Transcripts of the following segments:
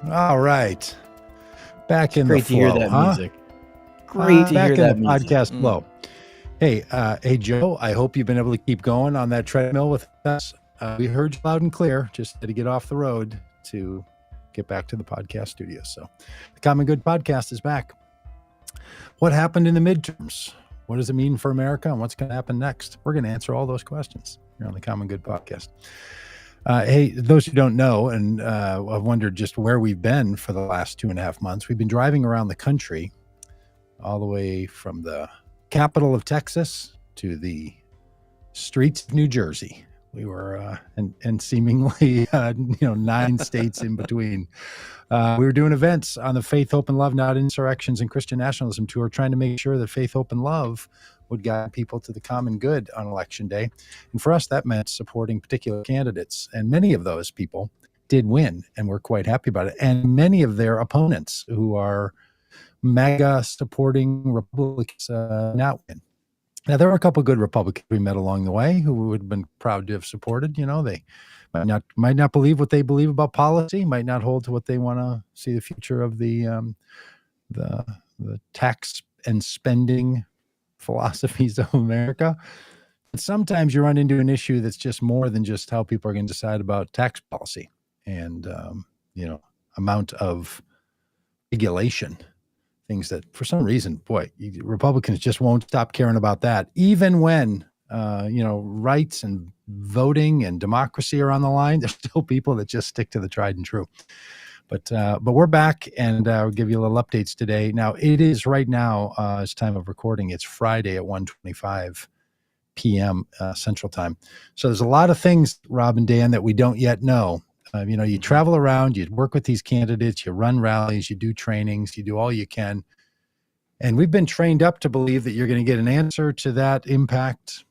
All right. Back in the Great to hear flow, that huh? music. Great to hear Back in the that music. podcast flow. Hey, Joe, I hope you've been able to keep going on that treadmill with us. We heard you loud and clear, just had to get off the road to get back to the podcast studio. So the Common Good podcast is back. What happened in the midterms? What does it mean for America, and what's going to happen next? We're going to answer all those questions here on the Common Good podcast. Hey, those who don't know and have wondered just where we've been for the last 2.5 months, we've been driving around the country, all the way from the capital of Texas to the streets of New Jersey. We were, and seemingly, 9 states in between. We were doing events on the Faith, Hope, and Love, Not Insurrections and Christian Nationalism Tour, trying to make sure that Faith, Hope, and Love would guide people to the common good on Election Day. And for us, that meant supporting particular candidates. And many of those people did win, and we're quite happy about it. And many of their opponents, who are MAGA supporting Republicans, not win. Now, there were a couple of good Republicans we met along the way who would have been proud to have supported. They might not believe what they believe about policy, might not hold to what they want to see the future of the tax and spending philosophies of America. But sometimes you run into an issue that's just more than just how people are going to decide about tax policy and amount of regulation. Things that, for some reason, Republicans just won't stop caring about that, even when rights and voting and democracy are on the line. There's still people that just stick to the tried and true. But we're back, and I'll give you a little updates today. Now, it is right now, it's time of recording. It's Friday at 1:25 p.m. Central Time. So there's a lot of things, Rob and Dan, that we don't yet know. You travel around, you work with these candidates, you run rallies, you do trainings, you do all you can. And we've been trained up to believe that you're going to get an answer to that impact,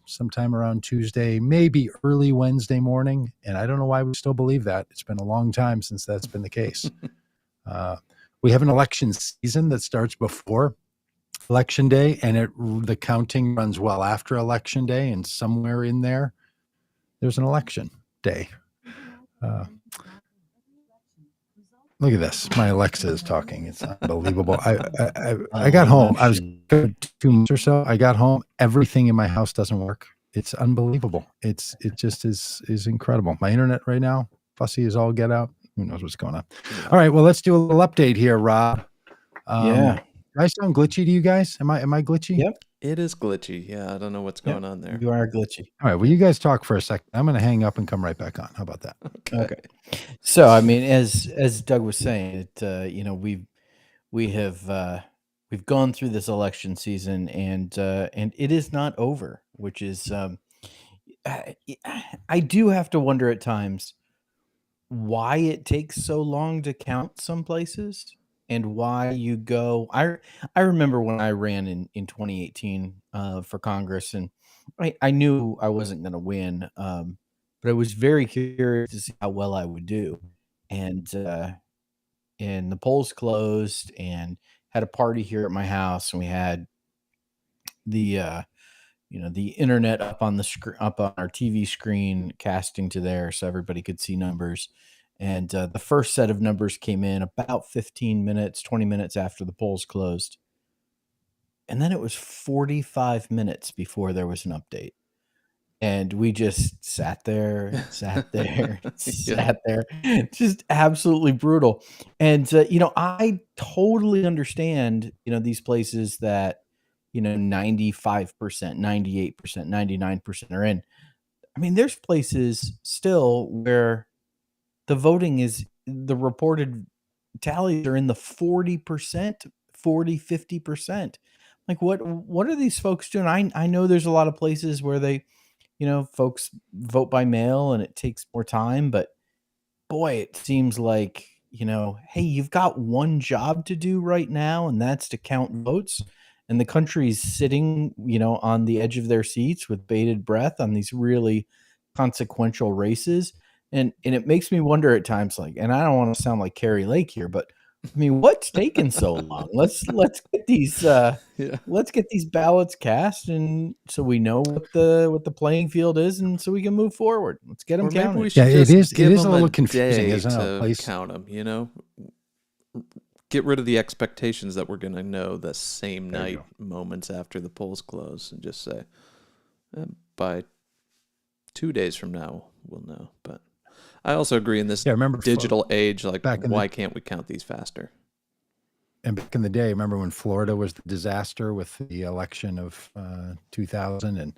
sometime around Tuesday, maybe early Wednesday morning. And I don't know why we still believe that. It's been a long time since that's been the case. We have an election season that starts before Election Day, and the counting runs well after Election Day. And somewhere in there's an election day. Look at this. My Alexa is talking. It's unbelievable. I got home. I was 2 months or so. I got home. Everything in my house doesn't work. It's unbelievable. It just is incredible. My internet right now, fussy as all get out. Who knows what's going on? All right. Well, let's do a little update here, Rob. Yeah. Do I sound glitchy to you guys? Am I glitchy? Yep. It is glitchy. Yeah, I don't know what's going on there. You are glitchy. All right. Well, you guys talk for a second. I'm going to hang up and come right back on. How about that? Okay. So, I mean, as Doug was saying, we've gone through this election season, and it is not over, which is I do have to wonder at times why it takes so long to count some places, and why you go. I remember when I ran in 2018 for Congress, and I knew I wasn't going to win, but I was very curious to see how well I would do. And the polls closed, and had a party here at my house, and we had the the internet up on up on our TV screen, casting to there so everybody could see numbers. And the first set of numbers came in about 15 minutes, 20 minutes after the polls closed. And then it was 45 minutes before there was an update. And we just sat there, sat there. Just absolutely brutal. And, I totally understand, these places that, 95%, 98%, 99% are in. I mean, there's places still where the voting the reported tallies are in the 40%, 40, 50%. Like, what are these folks doing? I know there's a lot of places where they, folks vote by mail and it takes more time, but boy, it seems like, hey, you've got one job to do right now, and that's to count votes. And the country's sitting, on the edge of their seats with bated breath on these really consequential races. And it makes me wonder at times, like, and I don't want to sound like Carrie Lake here, but I mean, what's taking so long? Let's get these Yeah. let's get these ballots cast, and so we know what the playing field is, and so we can move forward. Let's get them Or maybe we counted. should Yeah, just it give is a them little a confusing, day isn't it? A to place. count them, you know? Get rid of the expectations that we're going to know the same There you night, moments after the polls close, and just say, by 2 days from now, we'll know. But I also agree in this Yeah, remember digital age, like, back in why can't we count these faster? And back in the day, remember when Florida was the disaster with the election of 2000, and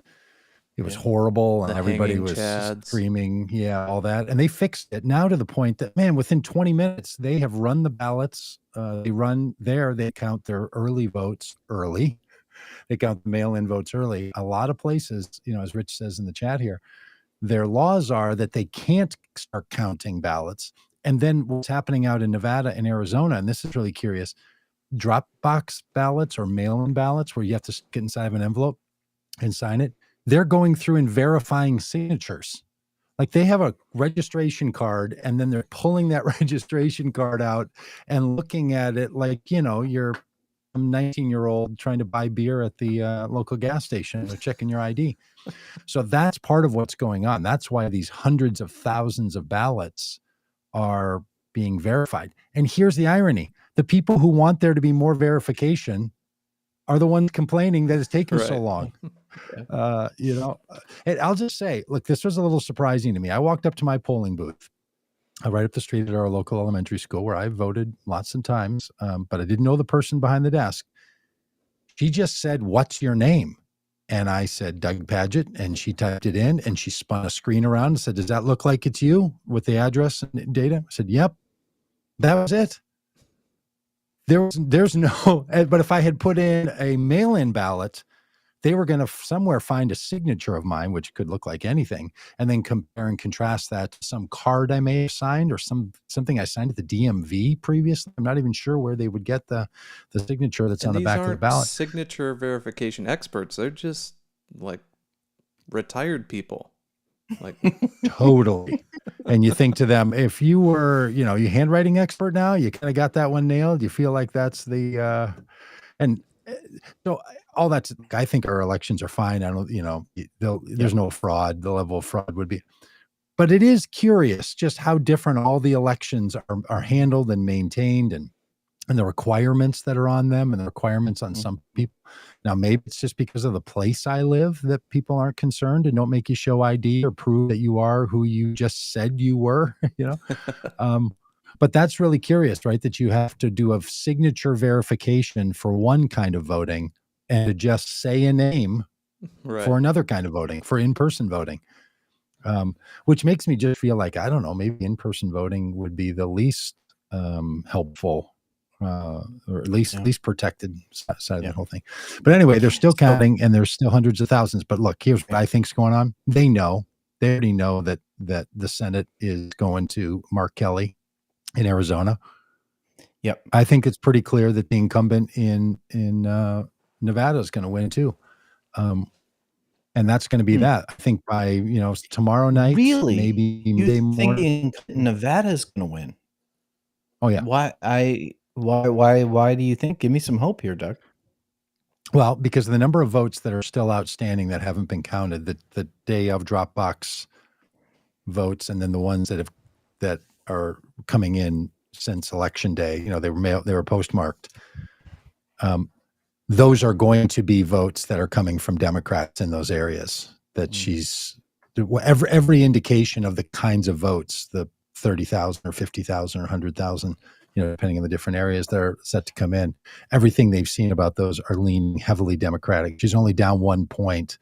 it was Yeah. horrible, and The everybody hanging was chads. screaming, yeah, all that. And they fixed it now to the point that, man, within 20 minutes, they have run the ballots. They count their early votes early. They count the mail-in votes early. A lot of places, as Rich says in the chat here, their laws are that they can't start counting ballots. And then what's happening out in Nevada and Arizona, and this is really curious, drop box ballots or mail-in ballots where you have to get inside of an envelope and sign it. They're going through and verifying signatures. Like they have a registration card, and then they're pulling that registration card out and looking at it like, you're a 19-year-old trying to buy beer at the local gas station. They're checking your ID. So that's part of what's going on. That's why these hundreds of thousands of ballots are being verified. And here's the irony. The people who want there to be more verification are the ones complaining that it's taken so Right. long. And I'll just say, look, this was a little surprising to me. I walked up to my polling booth right up the street at our local elementary school where I voted lots of times, but I didn't know the person behind the desk. She just said, "What's your name?" And I said, "Doug Pagitt." And she typed it in, and she spun a screen around and said, "Does that look like it's you with the address and data?" I said, "Yep." That was it. There's no, but if I had put in a mail-in ballot, they were going to somewhere find a signature of mine, which could look like anything, and then compare and contrast that to some card I may have signed or something I signed at the DMV previously. I'm not even sure where they would get the signature that's on the back of the ballot. Signature verification experts. They're just like retired people. Like Totally. And you think to them, if you were, you handwriting expert now, you kind of got that one nailed. You feel like that's the, so all that's, I think our elections are fine. I don't, there's no fraud. The level of fraud would be, but it is curious just how different all the elections are handled and maintained, and the requirements that are on them and the requirements on some people. Now, maybe it's just because of the place I live that people aren't concerned and don't make you show ID or prove that you are who you just said you were, but that's really curious, right? That you have to do a signature verification for one kind of voting and to just say a name for another kind of voting, for in-person voting, which makes me just feel like, I don't know, maybe in-person voting would be the least helpful, or at least protected side of the whole thing. But anyway, they're still counting, and there's still hundreds of thousands. But look, here's what I think's going on. They already know that the Senate is going to Mark Kelly in Arizona. Yep. I think it's pretty clear that the incumbent in Nevada is going to win too. And that's going to be that. I think by, tomorrow night, Really? maybe You Monday morning. think Nevada's going to win? Oh yeah. Why do you think? Give me some hope here, Doug. Well, because of the number of votes that are still outstanding that haven't been counted, the day of Dropbox votes, and then the ones that are coming in since election day, they were postmarked. Those are going to be votes that are coming from Democrats in those areas that she's every indication of the kinds of votes, the 30,000 or 50,000 or 100,000, depending on the different areas that are set to come in. Everything they've seen about those are leaning heavily Democratic. She's only down 1 point,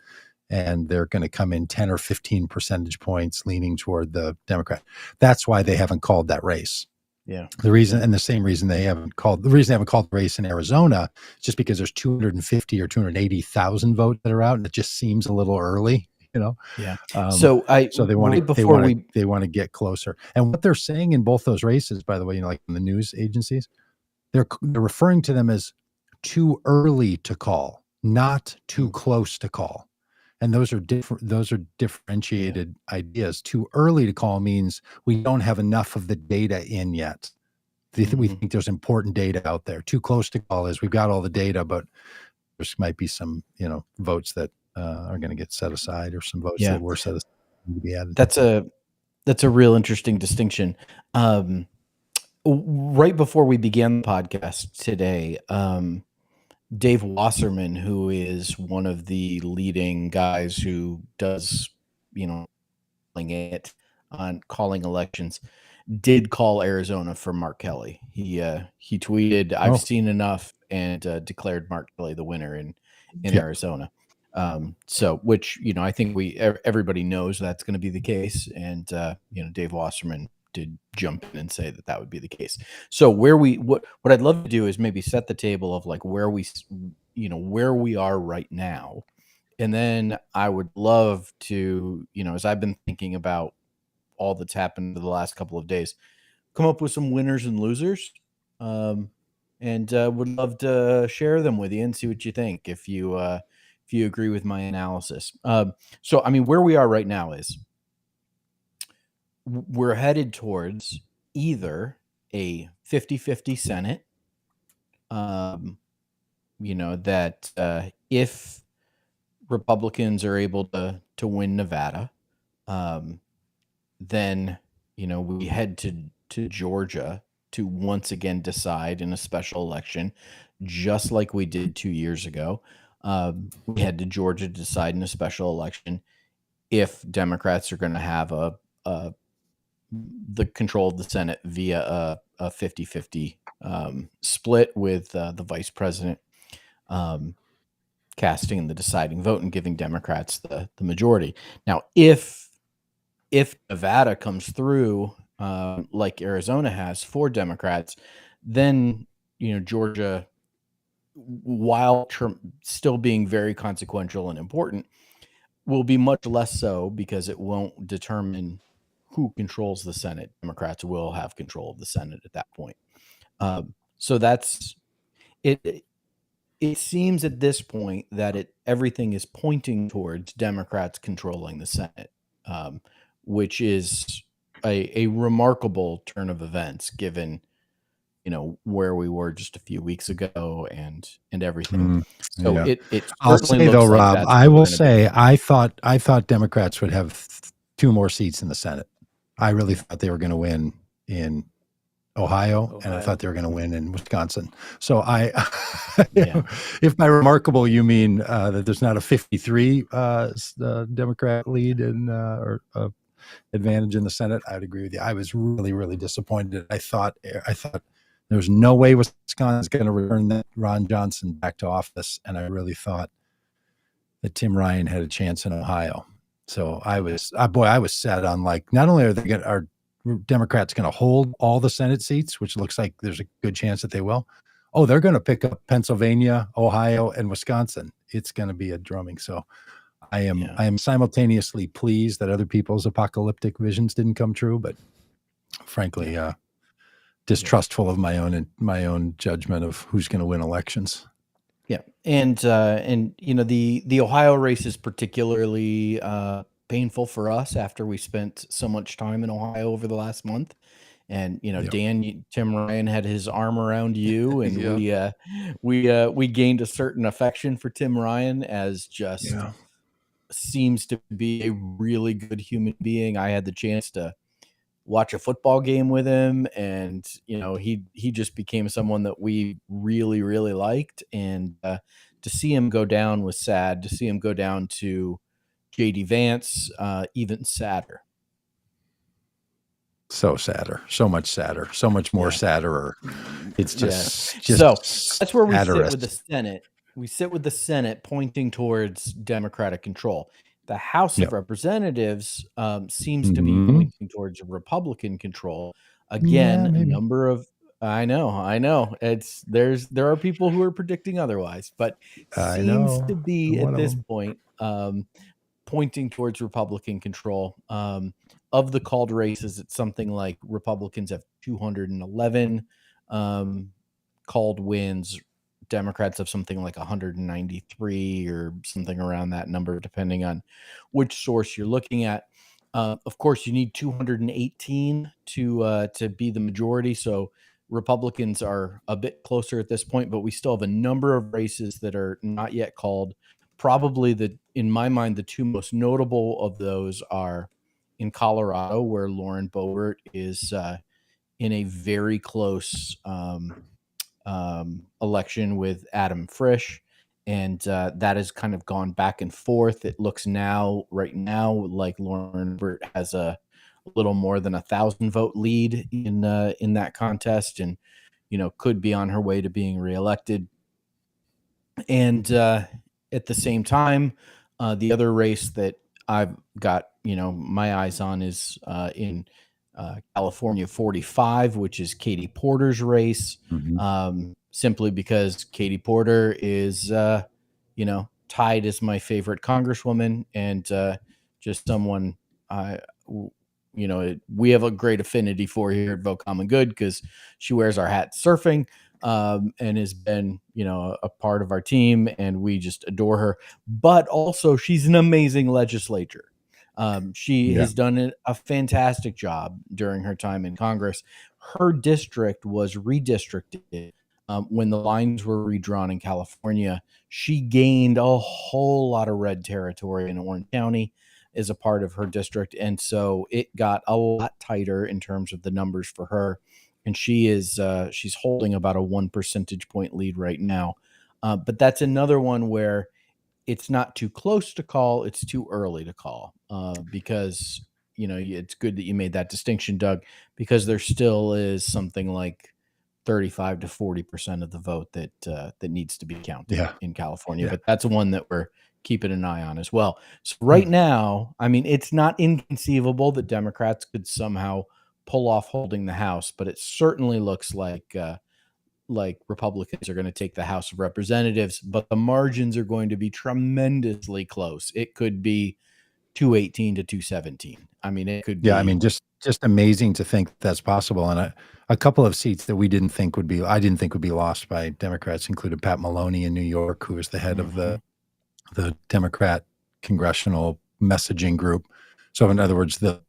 and they're going to come in 10 or 15 percentage points leaning toward the Democrat. That's why they haven't called that race. Yeah. The reason, and the same reason they haven't called the race in Arizona, is just because there's 250 or 280,000 votes that are out, and it just seems a little early, Yeah. So they want to get closer. And what they're saying in both those races, by the way, like in the news agencies, they're referring to them as too early to call, not too close to call. And those are different. Those are differentiated ideas. Too early to call means we don't have enough of the data in yet. we think there's important data out there. Too close to call is we've got all the data, but there might be some, votes that are going to get set aside, or some votes that were set aside to be added. That's a real interesting distinction. Right before we began the podcast today, Dave Wasserman, who is one of the leading guys who does, on calling elections, did call Arizona for Mark Kelly. He tweeted, "I've seen enough," and declared Mark Kelly the winner in Arizona. So, which I think everybody knows that's going to be the case, and Dave Wasserman did jump in and say that would be the case. So what I'd love to do is maybe set the table of like where we are right now. And then I would love to, as I've been thinking about all that's happened in the last couple of days, come up with some winners and losers. And would love to share them with you and see what you think, if you agree with my analysis. So, I mean, where we are right now is we're headed towards either a 50-50 Senate, that if Republicans are able to win Nevada, then we head to Georgia to once again decide in a special election, just like we did 2 years ago. We head to Georgia to decide in a special election if Democrats are going to have the control of the Senate via a 50-50 split, with the vice president casting the deciding vote and giving Democrats the majority. Now, if Nevada comes through like Arizona has for Democrats, then Georgia, while still being very consequential and important, will be much less so, because it won't determine who controls the Senate. Democrats will have control of the Senate at that point. So that's it. It seems at this point that everything is pointing towards Democrats controlling the Senate, which is a remarkable turn of events, given where we were just a few weeks ago and everything. So Yeah. it I'll certainly say though, looks like Rob, that's I where we're will gonna say I thought Democrats would have 2 more seats in the Senate. I really thought they were going to win in Ohio, and I thought they were going to win in Wisconsin. So if by remarkable you mean that there's not a 53 Democrat lead or advantage in the Senate, I'd agree with you. I was really, really disappointed. I thought there was no way Wisconsin's going to return that Ron Johnson back to office, and I really thought that Tim Ryan had a chance in Ohio. So I was set on, like, not only are Democrats going to hold all the Senate seats, which looks like there's a good chance that they will. Oh, they're going to pick up Pennsylvania, Ohio, and Wisconsin. It's going to be a drumming. So I am simultaneously pleased that other people's apocalyptic visions didn't come true, but frankly, distrustful of my own judgment of who's going to win elections. Yeah, and the Ohio race is particularly painful for us after we spent so much time in Ohio over the last month. And Dan, Tim Ryan had his arm around you, and we gained a certain affection for Tim Ryan as just seems to be a really good human being. I had the chance to watch a football game with him, and he just became someone that we really, really liked. And to see him go down was sad. To see him go down to JD Vance, even sadder. So sadder, so much sadder, so much more sadder. It's just so that's where we sit satirist. with the Senate. We sit with the Senate pointing towards Democratic control. The House of Representatives seems to be pointing towards Republican control. Again, a number of I know. There are people who are predicting otherwise, but seems to be at this point pointing towards Republican control. Of the called races, it's something like Republicans have 211 called wins. Democrats have something like 193 or something around that number, depending on which source you're looking at. Of course, you need 218 to be the majority. So Republicans are a bit closer at this point, but we still have a number of races that are not yet called. Probably in my mind, the two most notable of those are in Colorado, where Lauren Boebert is in a very close election with Adam Frisch. And that has kind of gone back and forth. It looks right now, like Lauren Boebert has a little more than 1,000 vote lead in that contest, and could be on her way to being reelected. And at the same time, the other race that I've got my eyes on is in California 45, which is Katie Porter's race. Simply because Katie Porter is tied as my favorite congresswoman, and just someone we have a great affinity for here at Vote Common Good, because she wears our hat surfing and has been, a part of our team, and we just adore her. But also, she's an amazing legislator. She has done a fantastic job during her time in Congress. Her district was redistricted when the lines were redrawn in California. She gained a whole lot of red territory in Orange County as a part of her district, and so it got a lot tighter in terms of the numbers for her. And she's holding about a 1 percentage point lead right now. But that's another one where it's not too close to call, it's too early to call, because it's good that you made that distinction, Doug, because there still is something like 35 to 40% of the vote that needs to be counted in California. But that's one that we're keeping an eye on as well. So right now, I mean, it's not inconceivable that Democrats could somehow pull off holding the House, but it certainly looks like Republicans are going to take the House of Representatives, but the margins are going to be tremendously close. It could be 218 to 217. I mean, it could be. Yeah, I mean, just amazing to think that's possible. And a couple of seats that I didn't think would be lost by Democrats included Pat Maloney in New York, who is the head of the Democrat congressional messaging group. So in other words, the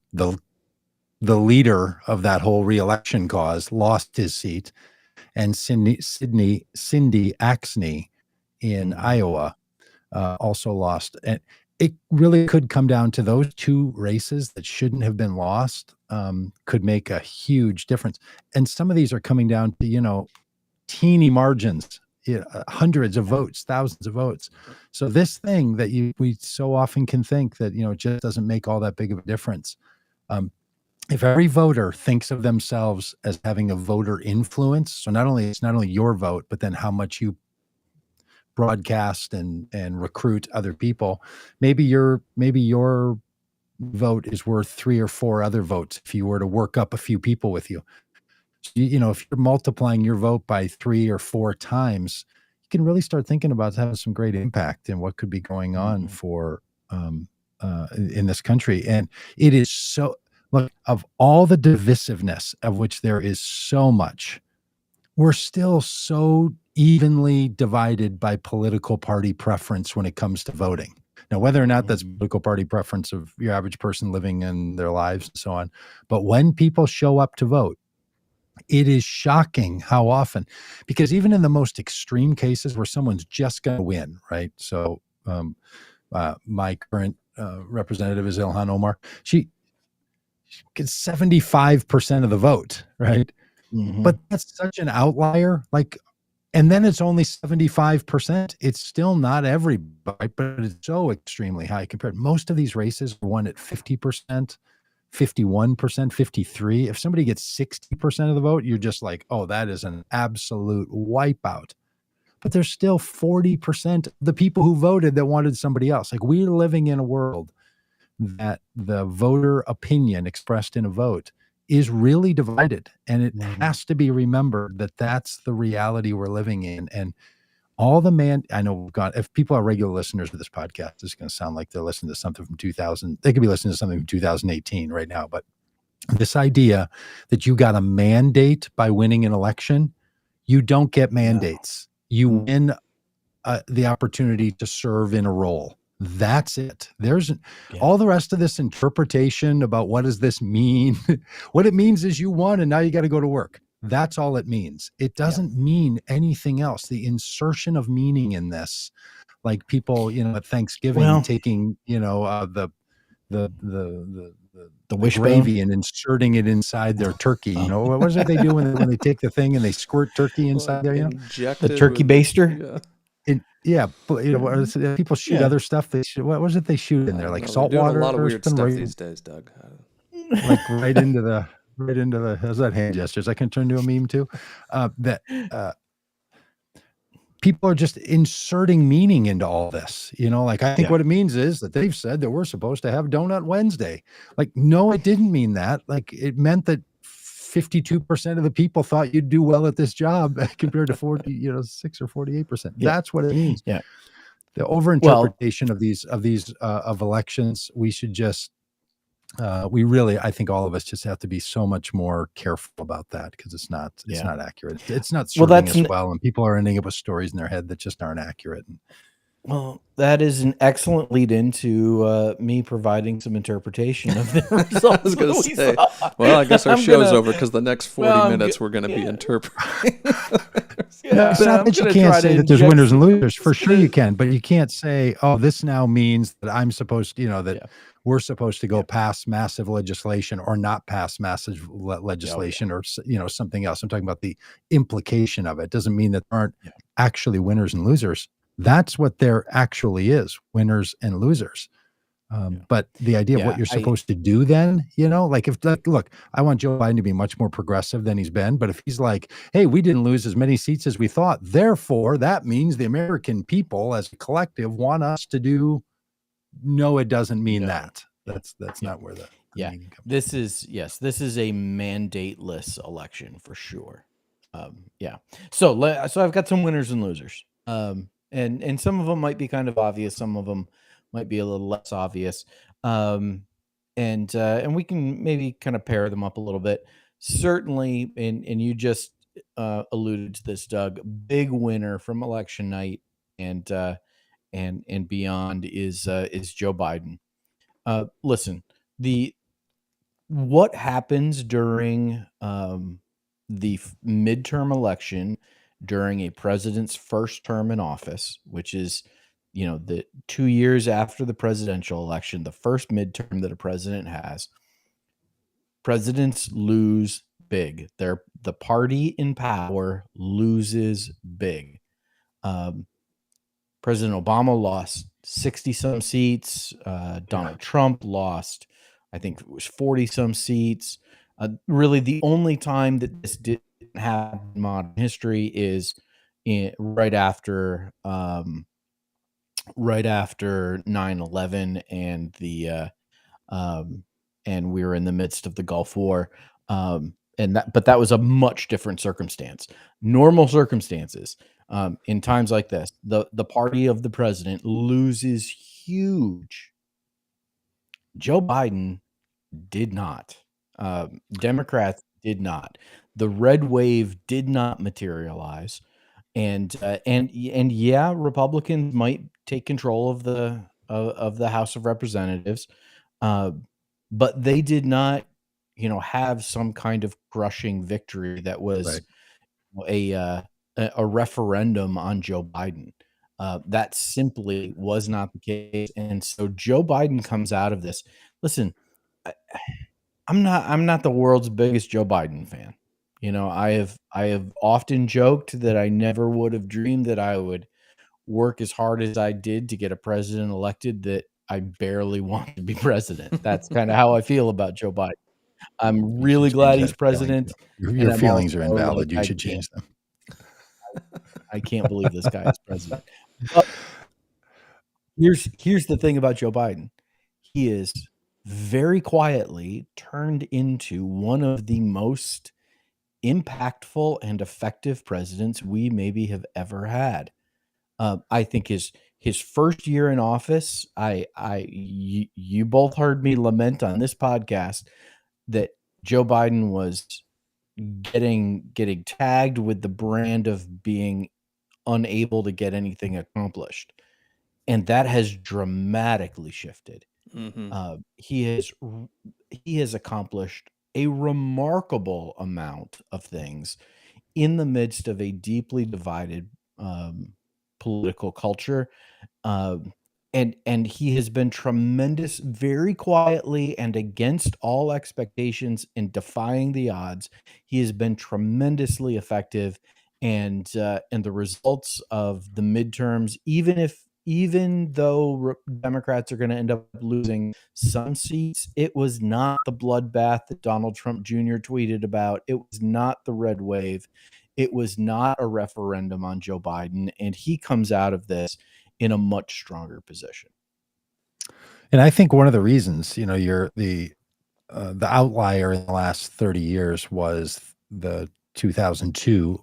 leader of that whole reelection cause lost his seat, and Cindy Axne in Iowa also lost. And it really could come down to those two races that shouldn't have been lost, could make a huge difference. And some of these are coming down to, teeny margins, hundreds of votes, thousands of votes. So this thing that we so often can think that, just doesn't make all that big of a difference. If every voter thinks of themselves as having a voter influence, so it's not only your vote, but then how much you broadcast and recruit other people, maybe your vote is worth 3 or 4 other votes if you were to work up a few people with you. So, if you're multiplying your vote by 3 or 4 times, you can really start thinking about having some great impact in what could be going on for in this country. And it is so, look, of all the divisiveness of which there is so much, we're still so evenly divided by political party preference when it comes to voting. Now, whether or not that's political party preference of your average person living in their lives and so on, but when people show up to vote, it is shocking how often, because even in the most extreme cases where someone's just going to win, right? So my current representative is Ilhan Omar. She gets 75% of the vote, right? But that's such an outlier. And then it's only 75%. It's still not everybody, but it's so extremely high compared. Most of these races are won at 50%. 51%, 53%. If somebody gets 60% of the vote, you're just like, oh, that is an absolute wipeout. But there's still 40% of the people who voted that wanted somebody else. We're living in a world that the voter opinion expressed in a vote is really divided. And it has to be remembered that that's the reality we're living in. And I know if people are regular listeners to this podcast, it's going to sound like they're listening to something from 2000. They could be listening to something from 2018 right now. But this idea that you got a mandate by winning an election, you don't get mandates. You win the opportunity to serve in a role. That's it. There's all the rest of this interpretation about what does this mean. What it means is you won and now you got to go to work. That's all it means. It doesn't mean anything else. The insertion of meaning in this, like people, at Thanksgiving taking, the gravy and inserting it inside their turkey. What was it they do when they take the thing and they squirt turkey inside there? The turkey baster. People shoot other stuff. What was it they shoot in there? Like salt water. A lot of weird stuff these days, Doug. Like right into the. How's that hand gestures? I can turn to a meme too. People are just inserting meaning into all this. I think what it means is that they've said that we're supposed to have Donut Wednesday. Like, no, it didn't mean that. Like, it meant that 52% of the people thought you'd do well at this job compared to 6 or 48%. That's what it means. Yeah. The overinterpretation of elections, we should just, I think all of us just have to be so much more careful about that, because it's not accurate. It's not serving us well, and people are ending up with stories in their head that just aren't accurate. Well, that is an excellent lead into me providing some interpretation of the results. I was going to say, well, I guess our show's over, because the next 40 minutes we're going to be interpreting. It's not that you can't say that there's winners and losers. For sure you can, but you can't say, oh, this now means that I'm supposed to, that we're supposed to go pass massive legislation or not pass massive legislation or, something else. I'm talking about the implication of it. It doesn't mean that there aren't actually winners and losers. That's what there actually is, winners and losers. But the idea of what you're supposed to do then, look, I want Joe Biden to be much more progressive than he's been. But if he's like, hey, we didn't lose as many seats as we thought, therefore that means the American people as a collective want us to do. No, it doesn't mean that. That's not where the meaning comes. This is a mandateless election for sure. So I've got some winners and losers. And some of them might be kind of obvious. Some of them might be a little less obvious. And we can maybe kind of pair them up a little bit. Certainly, and you just alluded to this, Doug, big winner from election night and beyond is Joe Biden. Listen, what happens during the midterm election during a president's first term in office, which is, the 2 years after the presidential election, the first midterm that a president has, presidents lose big. The party in power loses big. President Obama lost 60-some seats. Donald Trump lost, I think it was 40-some seats. Really, the only time that this didn't happen in modern history is right after 9/11 and and we were in the midst of the Gulf War. But that was a much different circumstance. Normal circumstances, in times like this, the party of the president loses huge. Joe Biden did not. Democrats did not. The red wave did not materialize, and Republicans might take control of the House of Representatives, but they did not, have some kind of crushing victory that was a referendum on Joe Biden. That simply was not the case, and so Joe Biden comes out of this. Listen, I'm not the world's biggest Joe Biden fan. I have often joked that I never would have dreamed that I would work as hard as I did to get a president elected that I barely want to be president. That's kind of how I feel about Joe Biden. I'm really glad he's president. Your feelings are invalid. You should change them. I can't believe this guy is president. But here's the thing about Joe Biden. He is very quietly turned into one of the most impactful and effective presidents we maybe have ever had. I think his first year in office, you both heard me lament on this podcast that Joe Biden was getting tagged with the brand of being unable to get anything accomplished, and that has dramatically shifted. Mm-hmm. He has accomplished a remarkable amount of things in the midst of a deeply divided political culture. Um, and he has been tremendous, very quietly and against all expectations and defying the odds. He has been tremendously effective, and the results of the midterms, even though Democrats are going to end up losing some seats, it was not the bloodbath that Donald Trump Jr. tweeted about. It was not the red wave. It was not a referendum on Joe Biden, and he comes out of this in a much stronger position. And I think one of the reasons, you're the outlier in the last 30 years was the 2002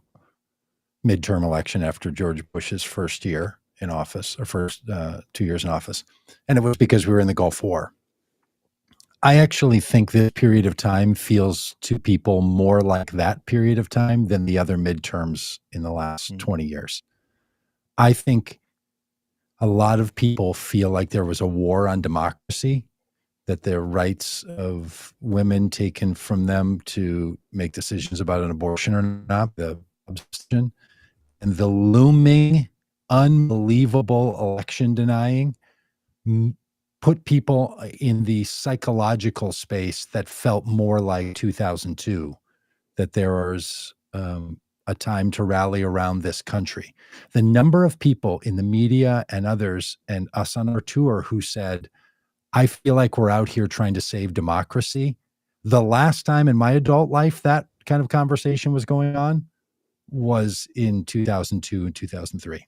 midterm election after George Bush's first year in office, or first 2 years in office. And it was because we were in the Gulf War. I actually think this period of time feels to people more like that period of time than the other midterms in the last 20 years. I think a lot of people feel like there was a war on democracy, that their rights of women taken from them to make decisions about an abortion or not, the obstruction, and the looming, unbelievable election denying put people in the psychological space that felt more like 2002, that there was a time to rally around this country. The number of people in the media and others and us on our tour who said, I feel like we're out here trying to save democracy. The last time in my adult life that kind of conversation was going on was in 2002 and 2003,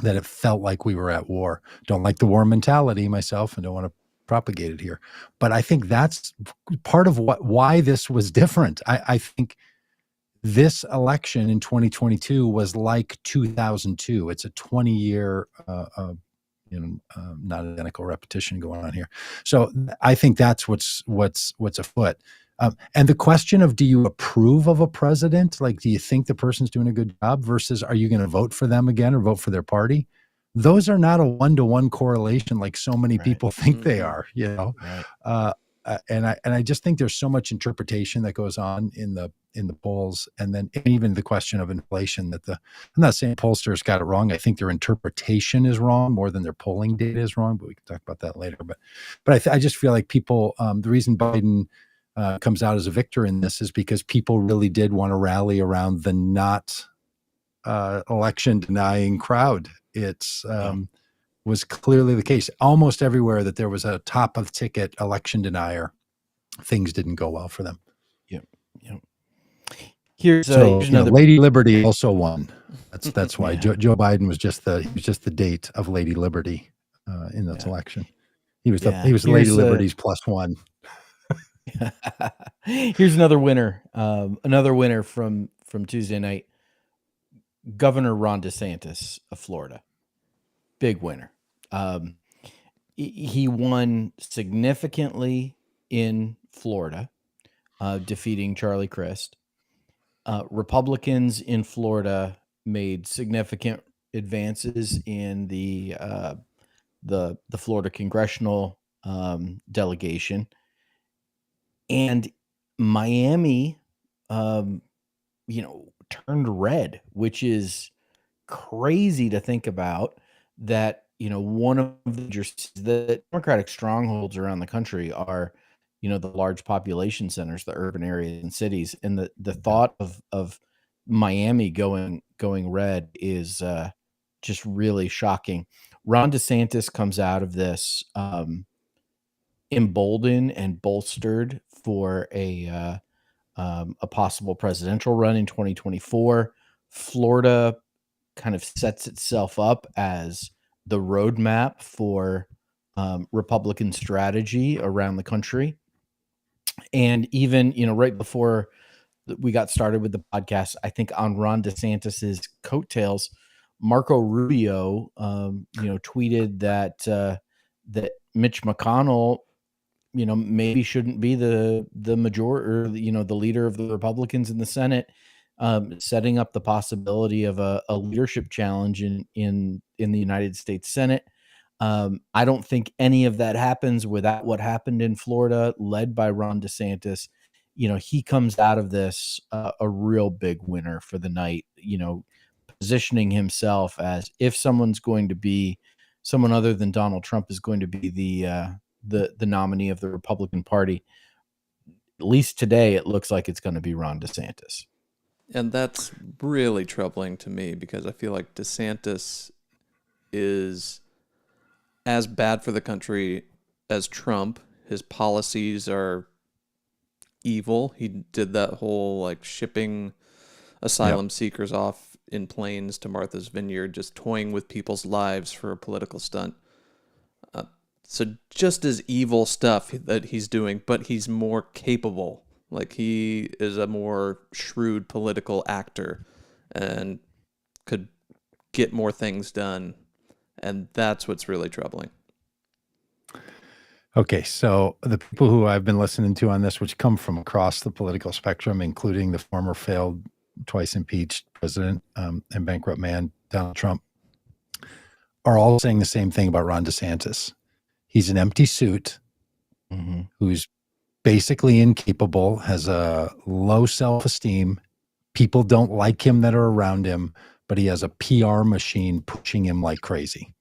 that it felt like we were at war. Don't like the war mentality myself and don't want to propagate it here. But I think that's part of why this was different. I think this election in 2022 was like 2002. It's a 20-year not identical repetition going on here. So I think that's what's afoot. And the question of, do you approve of a president? Like, do you think the person's doing a good job versus are you going to vote for them again or vote for their party? Those are not a one-to-one correlation like so many people think they are, Right. And I just think there's so much interpretation that goes on in the polls, and then even the question of inflation. I'm not saying pollsters got it wrong. I think their interpretation is wrong more than their polling data is wrong. But we can talk about that later. But I just feel like people. The reason Biden comes out as a victor in this is because people really did want to rally around the not election denying crowd. It's was clearly the case almost everywhere that there was a top of ticket election denier. Things didn't go well for them. Yep. Here's another. Lady Liberty also won. That's why Joe Biden was just the date of Lady Liberty in this election. He was Lady Liberty's plus one. Here's another winner. Another winner from Tuesday night. Governor Ron DeSantis of Florida. Big winner. He won significantly in Florida, defeating Charlie Crist. Republicans in Florida made significant advances in the Florida congressional delegation, and Miami, turned red, which is crazy to think about. That one of the Democratic strongholds around the country are the large population centers, the urban areas and cities, and the thought of Miami going red is just really shocking. Ron DeSantis comes out of this emboldened and bolstered for a possible presidential run in 2024. Florida kind of sets itself up as the roadmap for Republican strategy around the country. And even, right before we got started with the podcast, I think on Ron DeSantis's coattails, Marco Rubio, tweeted that Mitch McConnell, maybe shouldn't be the majority, or the leader of the Republicans in the Senate, setting up the possibility of a leadership challenge in the United States Senate. I don't think any of that happens without what happened in Florida, led by Ron DeSantis. he comes out of this a real big winner for the night, positioning himself as, if someone other than Donald Trump is going to be the nominee of the Republican Party, at least today, it looks like it's going to be Ron DeSantis. And that's really troubling to me because I feel like DeSantis is as bad for the country as Trump. His policies are evil. He did that whole like shipping asylum seekers off in planes to Martha's Vineyard, just toying with people's lives for a political stunt. So just as evil stuff that he's doing, but he's more capable. Like he is a more shrewd political actor and could get more things done. And that's what's really troubling. Okay, so the people who I've been listening to on this, which come from across the political spectrum, including the former failed, twice impeached president and bankrupt man, Donald Trump, are all saying the same thing about Ron DeSantis. He's an empty suit who's basically incapable, has a low self-esteem. People don't like him that are around him, but he has a PR machine pushing him like crazy.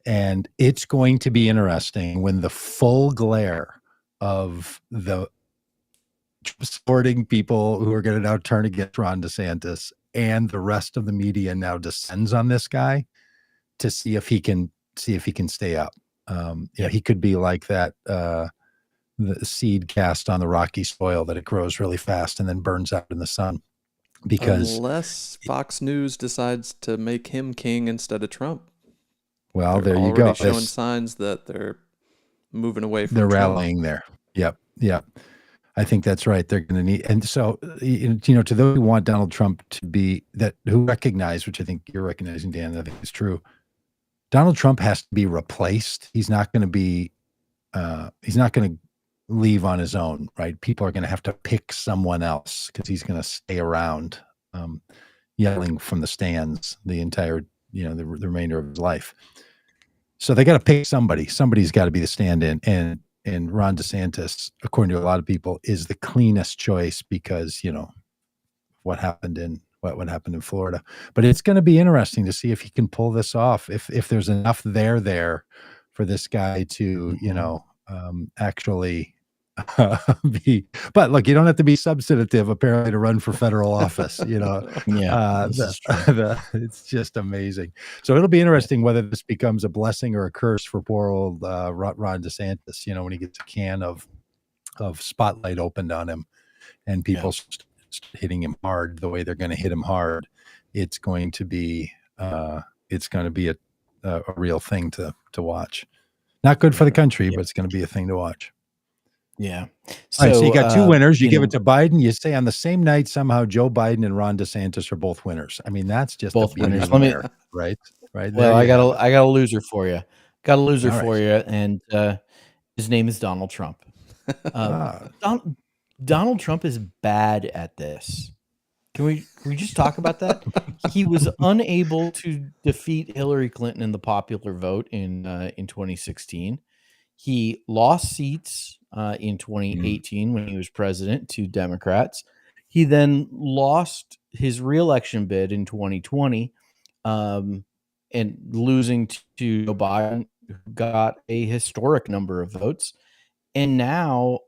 And it's going to be interesting when the full glare of the supporting people who are going to now turn against Ron DeSantis and the rest of the media now descends on this guy to see if he can stay up. He could be like that the seed cast on the rocky soil that it grows really fast and then burns out in the sun. Because unless Fox News decides to make him king instead of Trump. Well, they're there you go. Already showing signs that they're moving away from They're Trump. rallying there. Yep. I think that's right. They're going to need, and so, to those who want Donald Trump to be who recognize, which I think you're recognizing, Dan, I think is true. Donald Trump has to be replaced. He's not going to leave on his own, right? People are going to have to pick someone else because he's going to stay around, yelling from the stands the entire, the remainder of his life. So they got to pick somebody. Somebody's got to be the stand-in, and Ron DeSantis, according to a lot of people, is the cleanest choice because what happened in Florida. But it's going to be interesting to see if he can pull this off. If there's enough there for this guy to actually be. But look, you don't have to be substantive apparently to run for federal office. It's just amazing. So it'll be interesting whether this becomes a blessing or a curse for poor old Ron DeSantis. When he gets a can of spotlight opened on him, and people start hitting him hard the way they're going to hit him hard. It's going to be a real thing to watch. Not good for the country, but it's going to be a thing to watch. Yeah. So you got two winners. You give it to Biden. You say on the same night somehow Joe Biden and Ron DeSantis are both winners. I mean, that's just both winners. Right. Well, I got a loser for you. And his name is Donald Trump. Donald Trump is bad at this. Can we just talk about that? He was unable to defeat Hillary Clinton in the popular vote in 2016. He lost seats in 2018 when he was president to Democrats. He then lost his reelection bid in 2020, and losing to Joe Biden, who got a historic number of votes. And now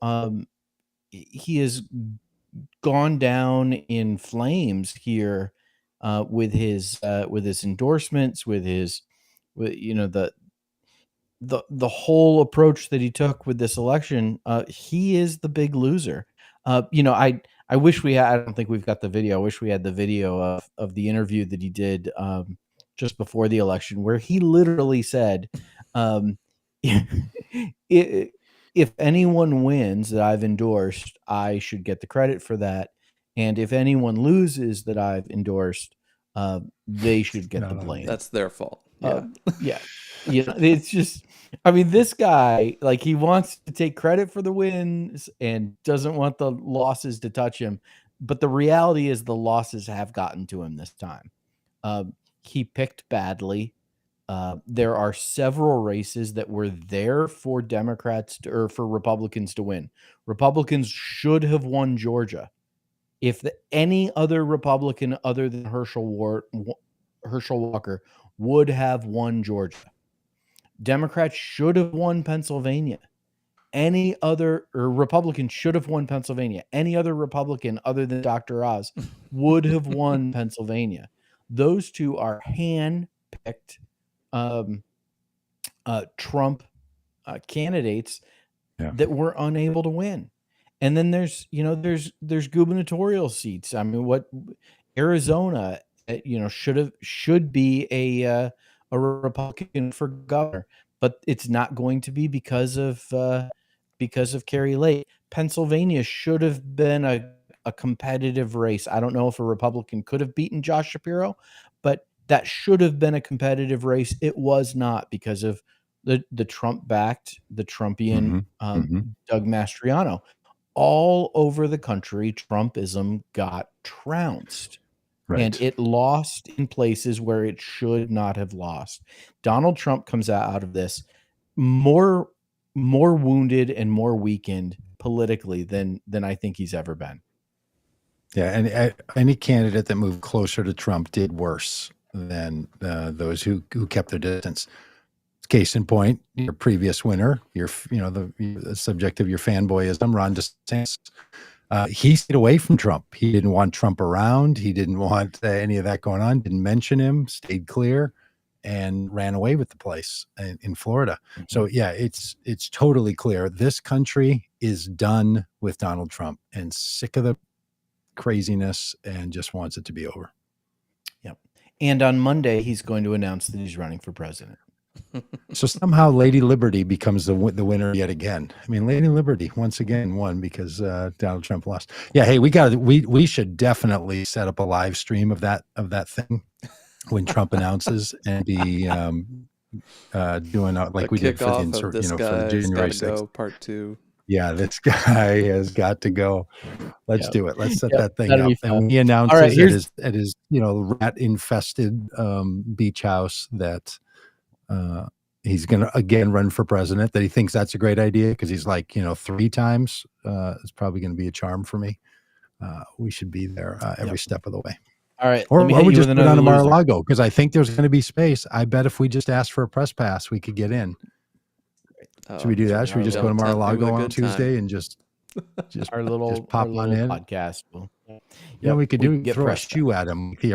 he has gone down in flames here with his endorsements, the whole approach that he took with this election. He is the big loser. I wish we had. I don't think we've got the video. I wish we had the video of the interview that he did just before the election, where he literally said, if anyone wins that I've endorsed, I should get the credit for that. And if anyone loses that I've endorsed, they should get the blame. That's their fault. Yeah. It's just, this guy, like, he wants to take credit for the wins and doesn't want the losses to touch him. But the reality is the losses have gotten to him this time. He picked badly. There are several races that were there for or for Republicans to win. Republicans should have won Georgia. If any other Republican other than Herschel Walker would have won Georgia. Democrats should have won Pennsylvania. Any other Republican should have won Pennsylvania. Any other Republican other than Dr. Oz would have won Pennsylvania. Those two are hand-picked Trump candidates that were unable to win. And then there's gubernatorial seats. I mean, what Arizona, should be a Republican for governor, but it's not going to be because of Kari Lake. Pennsylvania should have been a competitive race. I don't know if a Republican could have beaten Josh Shapiro, but that should have been a competitive race. It was not because of the Trump-backed, the Trumpian Doug Mastriano. All over the country, Trumpism got trounced. Right. And it lost in places where it should not have lost. Donald Trump comes out of this more wounded and more weakened politically than I think he's ever been. Yeah, and any candidate that moved closer to Trump did worse than those who kept their distance. Case in point, your previous winner, the subject of your fanboyism, Ron DeSantis. He stayed away from Trump. He didn't want Trump around. He didn't want any of that going on. Didn't mention him. Stayed clear, and ran away with the place in Florida. Mm-hmm. So yeah, it's totally clear. This country is done with Donald Trump and sick of the craziness and just wants it to be over. Yep. And on Monday, he's going to announce that he's running for president. So somehow Lady Liberty becomes the winner yet again. I mean, Lady Liberty once again won because Donald Trump lost. Yeah, hey, we should definitely set up a live stream of that thing when Trump announces and be doing like we did for the for the January 6th part 2. Yeah, this guy has got to go. Let's do it. Let's set that thing up. And he announces at his rat infested beach house that he's going to again run for president, that he thinks that's a great idea because he's like, 3 times. It's probably going to be a charm for me. We should be there every step of the way. All right. Or we just put on a Mar-a-Lago because I think there's going to be space. I bet if we just asked for a press pass, we could get in. Should we do that? Should we just go to Mar-a-Lago on Tuesday and just our little pop on in podcast? We could throw a shoe at him, like the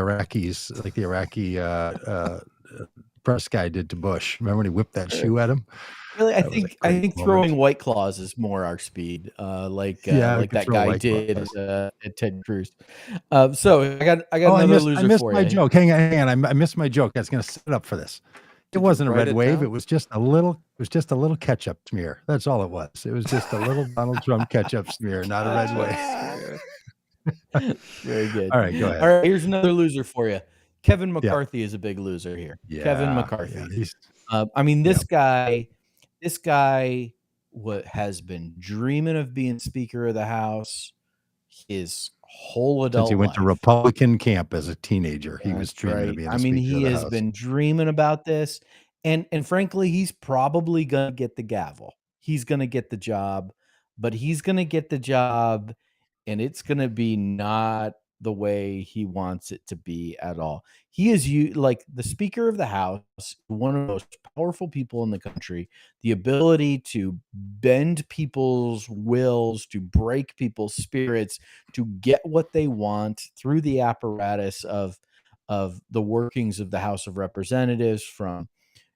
Iraqi press guy did to Bush. Remember when he whipped that shoe at him? Really, I think throwing White Claws is more our speed, like that guy did at Ted Cruz. So I got another loser for you. I missed my joke. Hang on. I missed my joke. That's going to set up for this. It wasn't a red wave. It was just a little. It was just a little ketchup smear. That's all it was. It was just a little Donald Trump ketchup smear, not a red wave. Very good. All right, go ahead. All right, here's another loser for you. Kevin McCarthy is a big loser here. Yeah, Kevin McCarthy. Yeah, this guy has been dreaming of being Speaker of the House his whole adult life. Since he went to Republican camp as a teenager. He was dreaming of being a Speaker of the House. He has been dreaming about this. And frankly, he's probably going to get the gavel. He's going to get the job, but he's going to get the job and it's going to be not the way he wants it to be at all. He is like the Speaker of the House, one of the most powerful people in the country, the ability to bend people's wills, to break people's spirits, to get what they want through the apparatus of the workings of the House of Representatives, from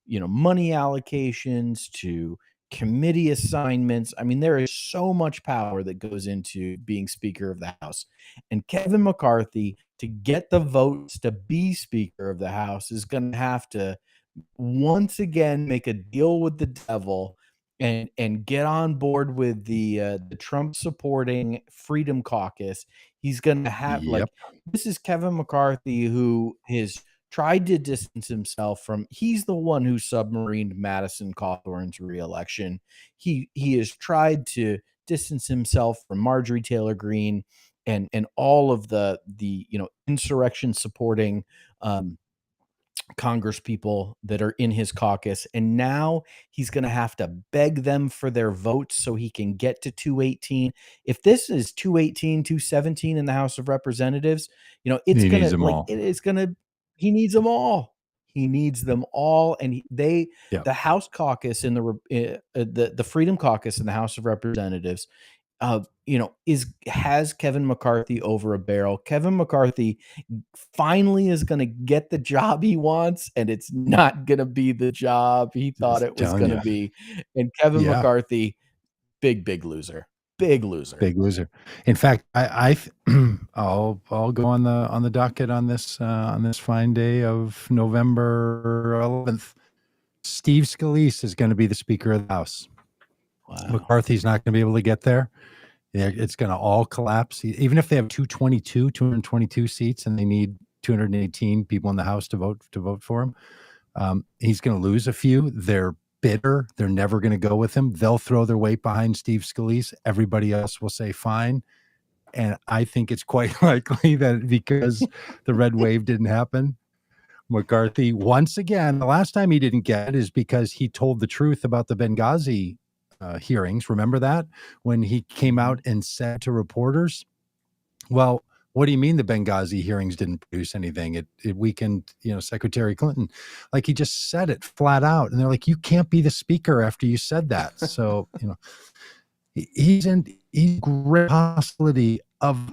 money allocations to committee assignments. I mean, there is so much power that goes into being Speaker of the House. And Kevin McCarthy, to get the votes to be Speaker of the House, is going to have to once again make a deal with the devil and get on board with the Trump supporting Freedom Caucus. He's going to have this is Kevin McCarthy, who has tried to distance himself from. He's the one who submarined Madison Cawthorn's reelection. He has tried to distance himself from Marjorie Taylor Greene and all of the insurrection supporting Congress people that are in his caucus, and now he's going to have to beg them for their votes so he can get to 218. If this is 218, 217 in the House of Representatives, it's He going needs to them all. he needs them all. He needs them all, and the House caucus in the Freedom Caucus in the House of Representatives, has Kevin McCarthy over a barrel. Kevin McCarthy finally is going to get the job he wants, and it's not going to be the job he thought it was going to be. And Kevin McCarthy, big loser. Big loser. Big loser. In fact, I'll go on the docket on this fine day of November 11th. Steve Scalise is going to be the Speaker of the House. Wow. McCarthy's not going to be able to get there. It's going to all collapse. Even if they have 222 seats and they need 218 people in the House to vote for him, he's going to lose a few. They're bitter. They're never going to go with him. They'll throw their weight behind Steve Scalise. Everybody else will say fine. And I think it's quite likely that because the red wave didn't happen, McCarthy, once again, the last time he didn't get it is because he told the truth about the Benghazi hearings. Remember that? When he came out and said to reporters, well, what do you mean the Benghazi hearings didn't produce anything? It weakened, Secretary Clinton. Like, he just said it flat out. And they're like, you can't be the speaker after you said that. So, he's great possibility of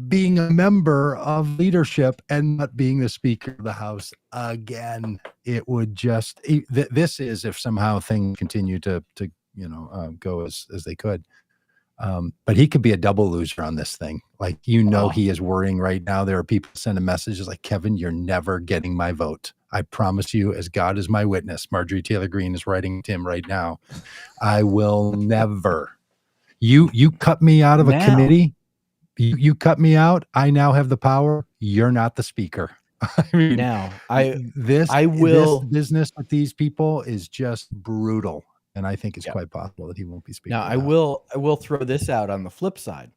being a member of leadership and not being the Speaker of the House again. It would just, this is if somehow things continue to go as they could. But he could be a double loser on this thing. Like, he is worrying right now. There are people sending messages like, Kevin, you're never getting my vote. I promise you, as God is my witness. Marjorie Taylor Greene is writing to him right now. I will never. You cut me out of a committee. You cut me out. I now have the power. You're not the speaker. I mean, this business with these people is just brutal. And I think it's quite possible that he won't be speaking. Now, I will throw this out on the flip side.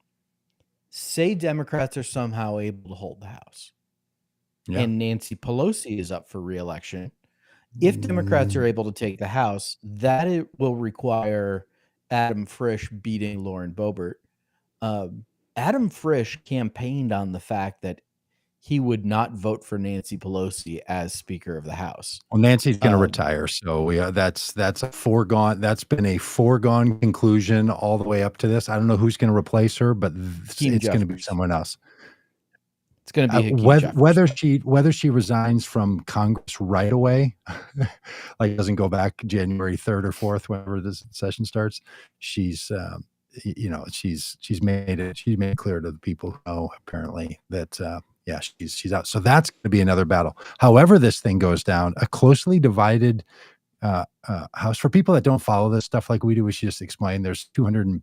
Say Democrats are somehow able to hold the House, and Nancy Pelosi is up for re-election. If Democrats are able to take the House, it will require Adam Frisch beating Lauren Boebert. Adam Frisch campaigned on the fact that he would not vote for Nancy Pelosi as Speaker of the House. Well, Nancy's going to retire, so that's a foregone. That's been a foregone conclusion all the way up to this. I don't know who's going to replace her, but it's going to be someone else. It's going to be whether she resigns from Congress right away, like doesn't go back January 3rd or 4th, whenever this session starts. She's made it clear to the people who know, apparently, that she's out. So that's going to be another battle. However this thing goes down, a closely divided House. For people that don't follow this stuff like we do, we should just explain. There's 200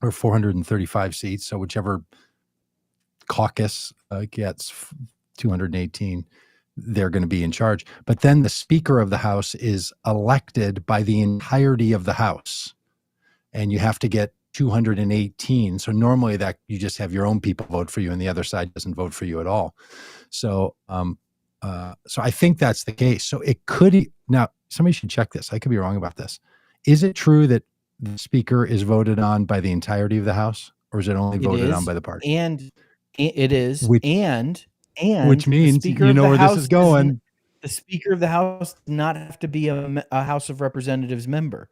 or 435 seats. So whichever caucus gets 218, they're going to be in charge. But then the Speaker of the House is elected by the entirety of the House. And you have to get 218. So normally that you just have your own people vote for you and the other side doesn't vote for you at all. So, so I think that's the case. So it could, now somebody should check this. I could be wrong about this. Is it true that the speaker is voted on by the entirety of the House, or is it only voted on by the party? And it is. Which means, where this is going. The Speaker of the House does not have to be a House of Representatives member.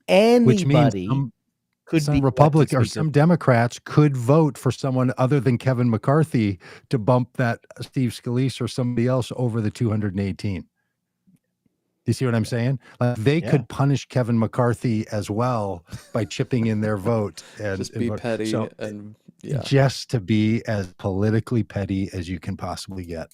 Anybody, some Republicans or some Democrats could vote for someone other than Kevin McCarthy to bump that Steve Scalise or somebody else over the 218. Do you see what I'm saying? Like, they could punish Kevin McCarthy as well by chipping in their vote and just be petty. So, just to be as politically petty as you can possibly get.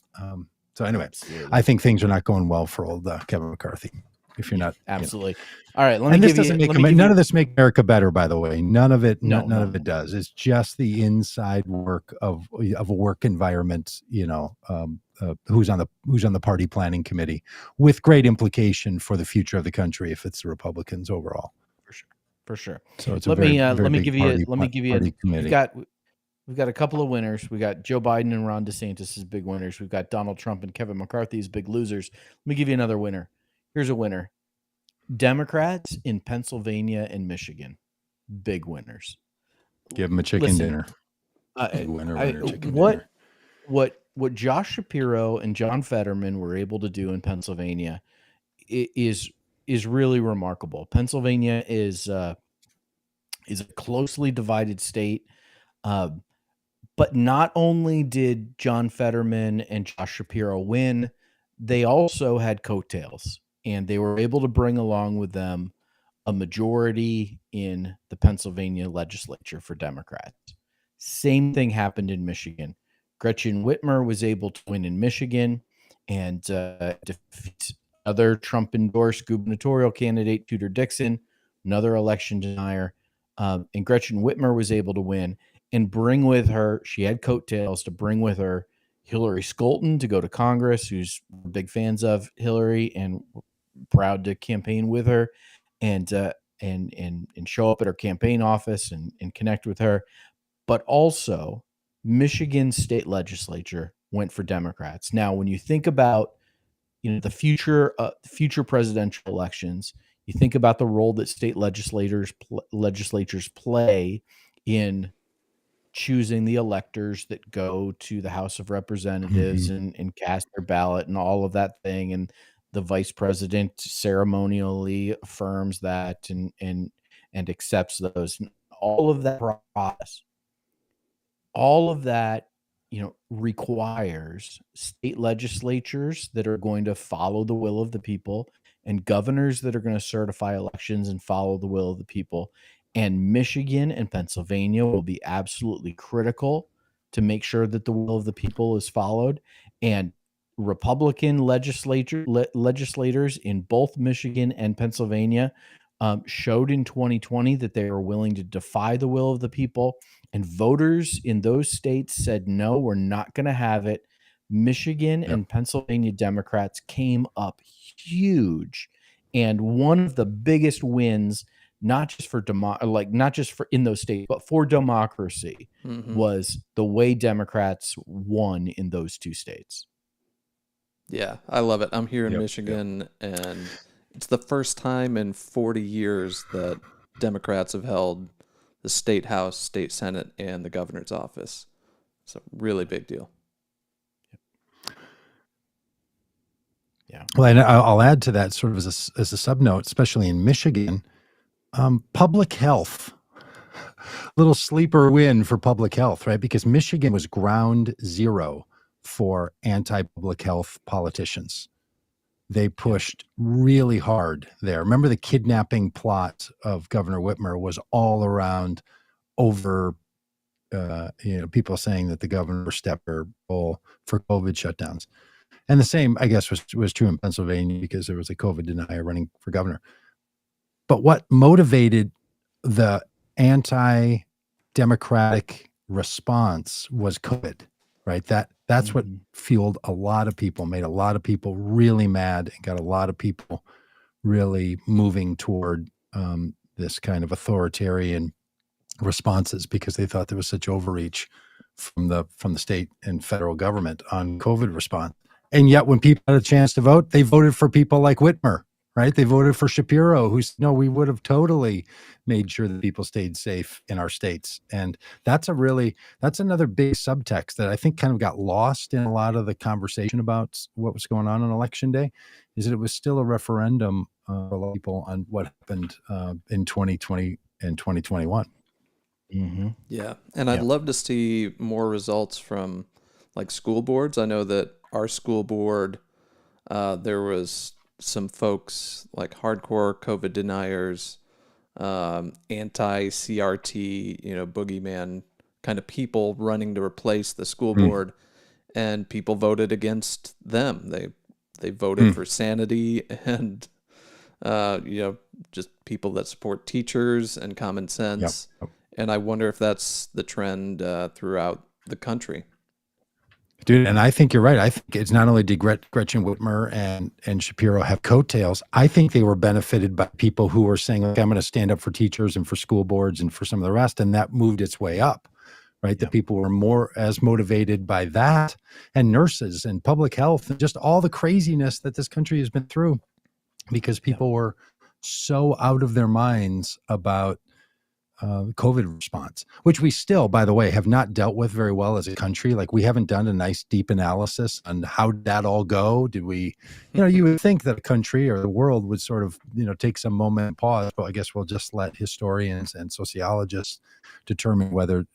So anyway, absolutely. I think things are not going well for old Kevin McCarthy. If you're not absolutely all right, none of this make America better. By the way, none of it does. It's just the inside work of a work environment. Who's on the party planning committee, with great implication for the future of the country if it's the Republicans overall. For sure. So it's let me give you. Committee. We've got a couple of winners. We got Joe Biden and Ron DeSantis as big winners. We've got Donald Trump and Kevin McCarthy as big losers. Let me give you another winner. Here's a winner. Democrats in Pennsylvania and Michigan, big winners. Give them a chicken Listen, dinner. Winner, chicken what dinner. what Josh Shapiro and John Fetterman were able to do in Pennsylvania is really remarkable. Pennsylvania is a closely divided state, but not only did John Fetterman and Josh Shapiro win, they also had coattails, and they were able to bring along with them a majority in the Pennsylvania legislature for Democrats. Same thing happened in Michigan. Gretchen Whitmer was able to win in Michigan and defeat other Trump-endorsed gubernatorial candidate, Tudor Dixon, another election denier. And Gretchen Whitmer was able to win and bring with her, she had coattails to bring with her Hillary Scholten to go to Congress, who's big fans of Hillary and proud to campaign with her and show up at her campaign office and connect with her. But also, Michigan state legislature went for Democrats. Now, when you think about the future presidential elections, you think about the role that state legislatures play in choosing the electors that go to the House of Representatives and cast their ballot and all of that thing, and the vice president ceremonially affirms that and accepts those. All of that process, all of that, requires state legislatures that are going to follow the will of the people and governors that are going to certify elections and follow the will of the people. And Michigan and Pennsylvania will be absolutely critical to make sure that the will of the people is followed. And Republican legislators in both Michigan and Pennsylvania showed in 2020 that they were willing to defy the will of the people. And voters in those states said, no, we're not going to have it. Michigan and Pennsylvania Democrats came up huge. And one of the biggest wins, not just for in those states, but for democracy, was the way Democrats won in those two states. Yeah, I love it. I'm here in Michigan, and it's the first time in 40 years that Democrats have held the state house, state senate, and the governor's office. It's a really big deal. Yeah. Well, and I'll add to that sort of as a subnote, especially in Michigan, public health, little sleeper win for public health, right? Because Michigan was ground zero for anti-public health politicians. They pushed really hard there. Remember, the kidnapping plot of Governor Whitmer was all around over, people saying that the governor stepped her role for COVID shutdowns. And the same, I guess, was true in Pennsylvania because there was a COVID denier running for governor. But what motivated the anti-democratic response was COVID, right? That's what fueled a lot of people, made a lot of people really mad, and got a lot of people really moving toward this kind of authoritarian responses because they thought there was such overreach from the state and federal government on COVID response. And yet when people had a chance to vote, they voted for people like Whitmer, right? They voted for Shapiro, who said, no, we would have totally made sure that people stayed safe in our states. And that's another big subtext that I think kind of got lost in a lot of the conversation about what was going on election day, is that it was still a referendum for a lot of people on what happened in 2020 and 2021. Yeah. And I'd love to see more results from like school boards. I know that our school board, there was some folks like hardcore COVID deniers, anti-CRT, boogeyman kind of people running to replace the school board, and people voted against them. They voted for sanity and, just people that support teachers and common sense. Yep. And I wonder if that's the trend throughout the country. Dude, and I think you're right. I think it's not only did Gretchen Whitmer and Shapiro have coattails, I think they were benefited by people who were saying, okay, I'm going to stand up for teachers and for school boards and for some of the rest, and that moved its way up, right? That people were more as motivated by that, and nurses and public health and just all the craziness that this country has been through, because people were so out of their minds about COVID response, which we still, by the way, have not dealt with very well as a country. Like, we haven't done a nice deep analysis on how did that all go. Did we, you would think that a country or the world would sort of, take some moment and pause, but I guess we'll just let historians and sociologists determine whether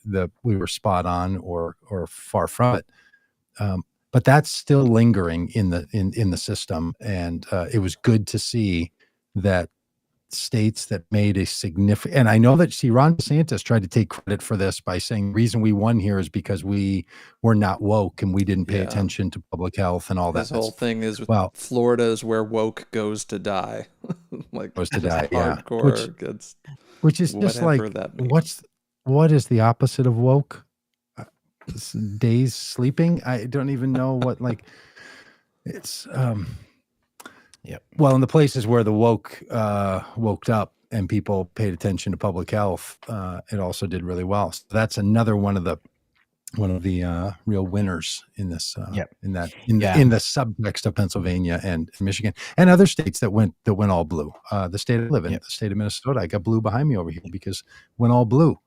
we were spot on or far from it. But that's still lingering in the system. And it was good to see that states that made a significant, and I know that Ron DeSantis tried to take credit for this by saying the reason we won here is because we were not woke and we didn't pay attention to public health and all that. His whole thing is, Florida is where woke goes to die. Like, goes to die, hardcore. Which is just like, what is the opposite of woke? Days sleeping? I don't even know what, like, it's well, in the places where the woke woke up and people paid attention to public health, it also did really well. So that's another one of the real winners in this in the subtext of Pennsylvania and Michigan and other states that went all blue. The state I live in, the state of Minnesota, I got blue behind me over here because went all blue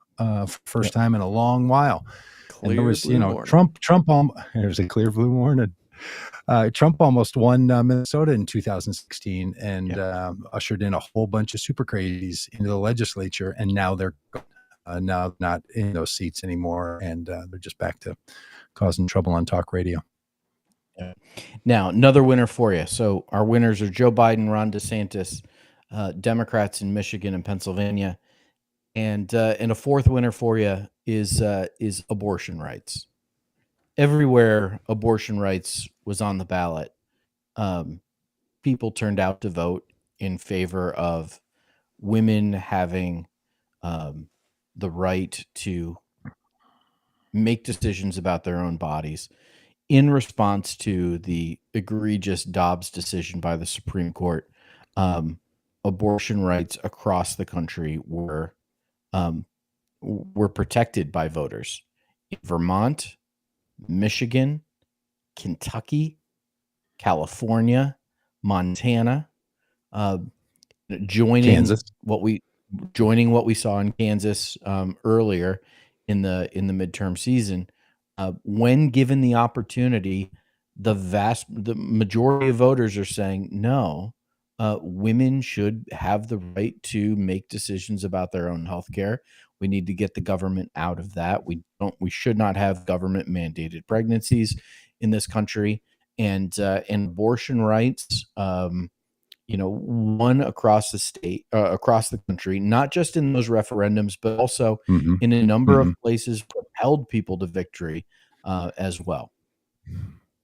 first time in a long while. Clear and there was, morning. Trump there's a clear blue morning. Trump almost won Minnesota in 2016 and ushered in a whole bunch of super crazies into the legislature, and now they're now not in those seats anymore, and they're just back to causing trouble on talk radio. Now, another winner for you. So our winners are Joe Biden, Ron DeSantis, Democrats in Michigan and Pennsylvania, and a fourth winner for you is abortion rights. Everywhere abortion rights was on the ballot, people turned out to vote in favor of women having the right to make decisions about their own bodies in response to the egregious Dobbs decision by the Supreme Court. Abortion rights across the country were protected by voters in Vermont, Michigan, Kentucky, California, Montana, joining Kansas. what we saw in Kansas earlier in the midterm season. When given the opportunity, the majority of voters are saying no. Women should have the right to make decisions about their own health care. We need to get the government out of that. We should not have government mandated pregnancies in this country, and abortion rights, won across the state, across the country, not just in those referendums, but also in a number of places propelled people to victory as well.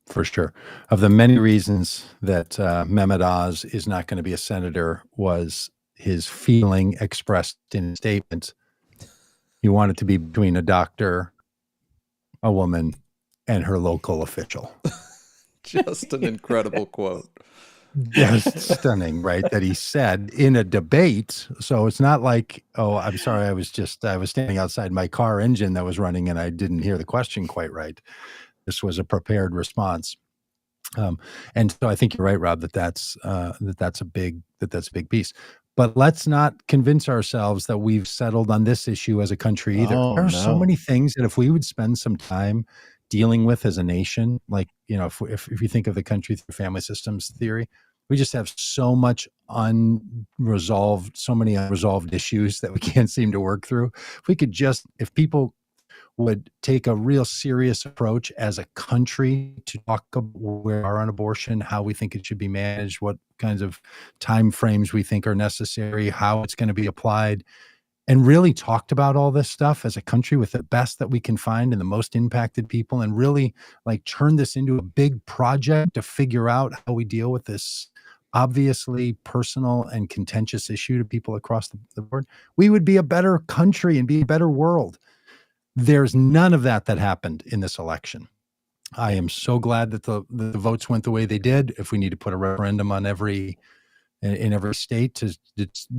For sure. Of the many reasons that Mehmet Oz is not going to be a senator was his feeling expressed in statements. He wanted to be between a doctor, a woman, and her local official. Just an incredible quote. Just stunning, right? That he said in a debate. So it's not like, oh, I'm sorry, I was standing outside my car engine that was running and I didn't hear the question quite right. This was a prepared response. And so I think you're right, Rob, that's a big piece. But let's not convince ourselves that we've settled on this issue as a country either. There are so many things that if we would spend some time dealing with as a nation, like, if you think of the country through family systems theory, we just have so many unresolved issues that we can't seem to work through. If people would take a real serious approach as a country to talk about where we are on abortion, how we think it should be managed, what kinds of time frames we think are necessary, how it's going to be applied, and really talked about all this stuff as a country with the best that we can find and the most impacted people, and really like turn this into a big project to figure out how we deal with this obviously personal and contentious issue to people across the board, we would be a better country and be a better world. There's none of that happened in this election. I am so glad that the votes went the way they did. If we need to put a referendum on every in every state to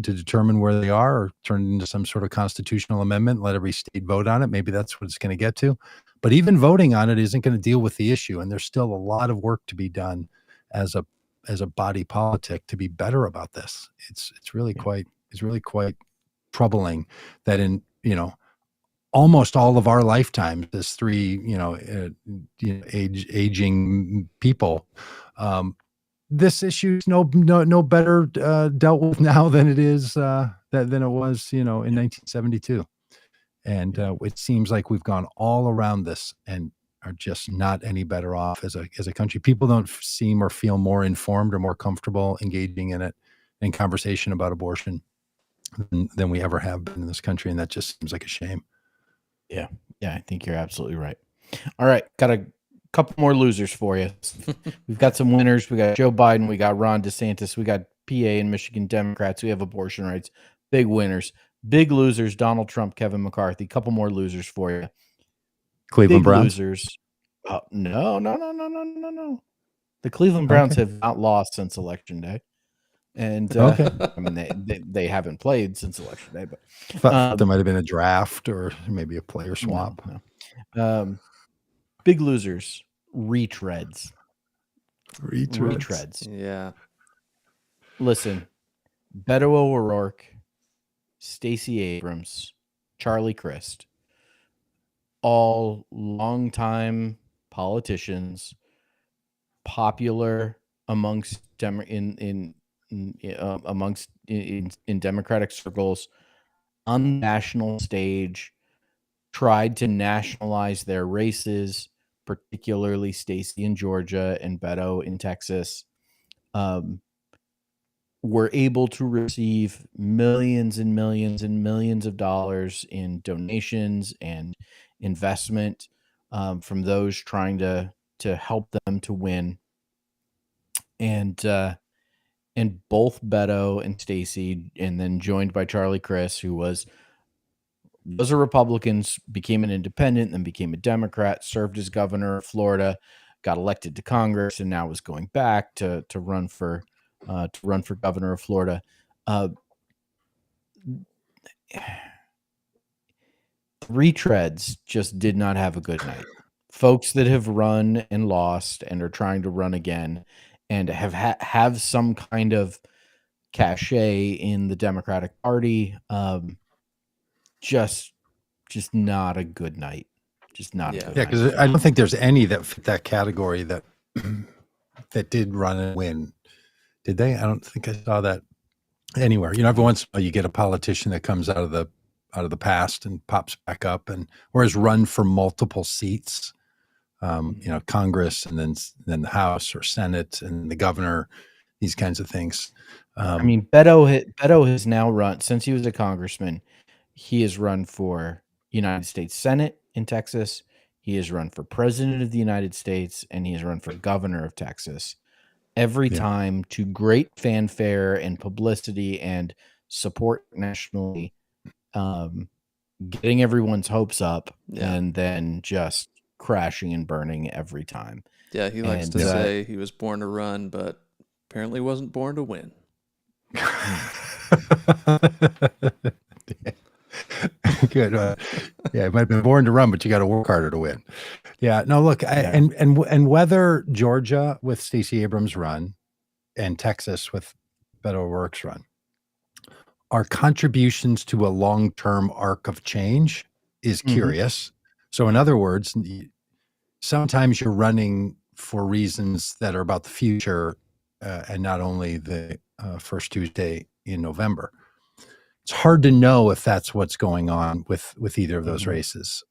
determine where they are, or turn it into some sort of constitutional amendment, let every state vote on it. Maybe that's what it's going to get to. But even voting on it isn't going to deal with the issue. And there's still a lot of work to be done as a body politic to be better about this. It's really quite troubling that in, almost all of our lifetimes, as three, aging people, this issue is no better dealt with now than it is than it was, in 1972. And it seems like we've gone all around this and are just not any better off as a country. People don't seem or feel more informed or more comfortable engaging in conversation about abortion than we ever have been in this country, and that just seems like a shame. Yeah, I think you're absolutely right. All right, got a couple more losers for you. We've got some winners. We got Joe Biden. We got Ron DeSantis. We got PA and Michigan Democrats. We have abortion rights. Big winners. Big losers, Donald Trump, Kevin McCarthy. Couple more losers for you. Cleveland Big Browns. Losers. No. The Cleveland Browns have not lost since Election Day. And Okay. I mean, they haven't played since Election Day, but Thought there might have been a draft or maybe a player swap. No. Big losers, retreads. Retreads. Yeah. Listen, Beto O'Rourke, Stacey Abrams, Charlie Crist, all longtime politicians, popular amongst in Democratic circles, on the national stage, tried to nationalize their races, particularly Stacey in Georgia and Beto in Texas, were able to receive millions and millions and millions of dollars in donations and investment from those trying to help them to win. And both Beto and Stacey, and then joined by Charlie Crist, who was a Republican, became an independent, then became a Democrat, served as governor of Florida, got elected to Congress, and now is going back to run for governor of Florida. Retreads just did not have a good night. Folks that have run and lost and are trying to run again and have some kind of cachet in the Democratic Party, just not a good night. Just not a good night. Yeah, because I don't think there's any that fit that category that did run and win. Did they? I don't think I saw that anywhere. Every once in a while you get a politician that comes out of the past and pops back up, or has run for multiple seats, Congress and then the House or Senate and the governor, these kinds of things. I mean, Beto has now run, since he was a congressman, he has run for United States Senate in Texas. He has run for president of the United States, and he has run for governor of Texas. Every time, to great fanfare and publicity and support nationally, getting everyone's hopes up, and then just crashing and burning every time. Yeah, he likes to say he was born to run, but apparently wasn't born to win. Good. Yeah, it might have been born to run, but you got to work harder to win. Yeah. No, look, and whether Georgia with Stacey Abrams' run and Texas with Beto O'Rourke's run are contributions to a long-term arc of change is curious. So in other words, sometimes you're running for reasons that are about the future and not only the first Tuesday in November. It's hard to know if that's what's going on with either of those races.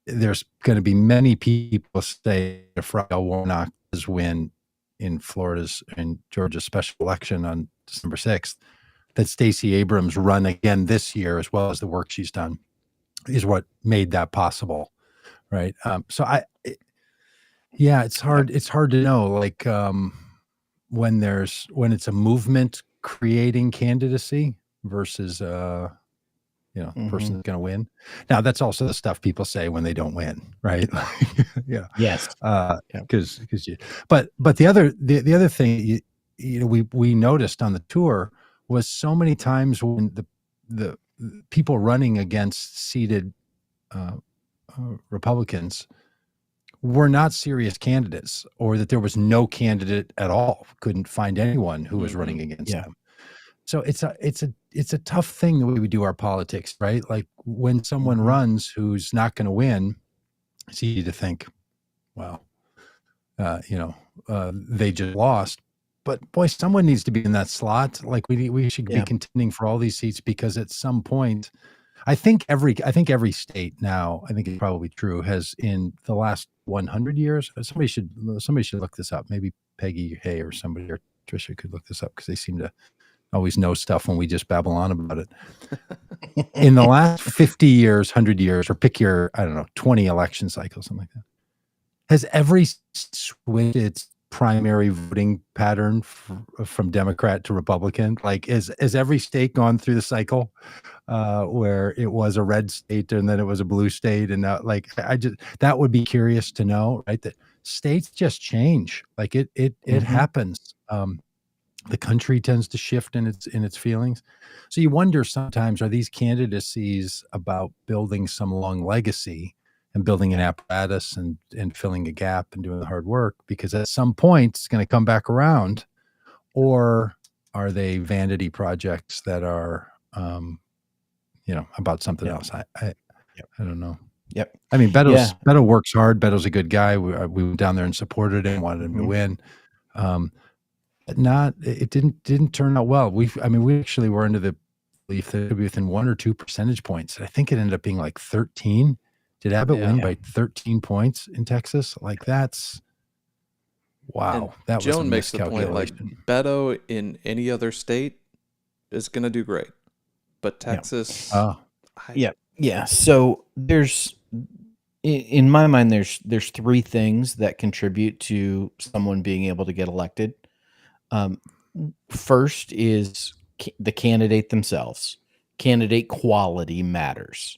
There's going to be many people say if Raphael Warnock's win in Florida's and Georgia's special election on December 6th, that Stacey Abrams' run again this year, as well as the work she's done, is what made that possible, right? It's hard. It's hard to know, like when it's a movement creating candidacy versus the person that's going to win. Now that's also the stuff people say when they don't win, right? Yes. Because but the other thing we noticed on the tour was so many times when the people running against seated Republicans were not serious candidates, or that there was no candidate at all. Couldn't find anyone who was running against them. So it's a tough thing the way we do our politics, right? Like when someone runs who's not going to win, it's easy to think, well, they just lost. But boy, someone needs to be in that slot. Like we should be contending for all these seats, because at some point, I think every state now, I think it's probably true, has in the last 100 years. Somebody should look this up. Maybe Peggy Hay or somebody, or Trisha could look this up, because they seem to always know stuff when we just babble on about it. In the last 50 years, 100 years, or pick your, 20 election cycles, something like that, has every switched its primary voting pattern from Democrat to Republican? Like, is every state gone through the cycle where it was a red state and then it was a blue state? And that would be curious to know, right? That states just change. Like it happens. The country tends to shift in its feelings. So you wonder sometimes, are these candidacies about building some long legacy and building an apparatus and filling a gap and doing the hard work, because at some point it's going to come back around? Or are they vanity projects that are, about something else? I don't know. Yep. I mean, Beto works hard. Beto's a good guy. We went down there and supported him, wanted him to win. It didn't turn out well. We actually were under the belief that it would be within 1 or 2 percentage points. I think it ended up being like 13. Did Abbott win by 13 points in Texas? Like, that's wow. And that Joan was a makes the point, like, Beto in any other state is going to do great, but Texas, So there's, in my mind, there's 3 things that contribute to someone being able to get elected. First is the candidate themselves. Candidate quality matters.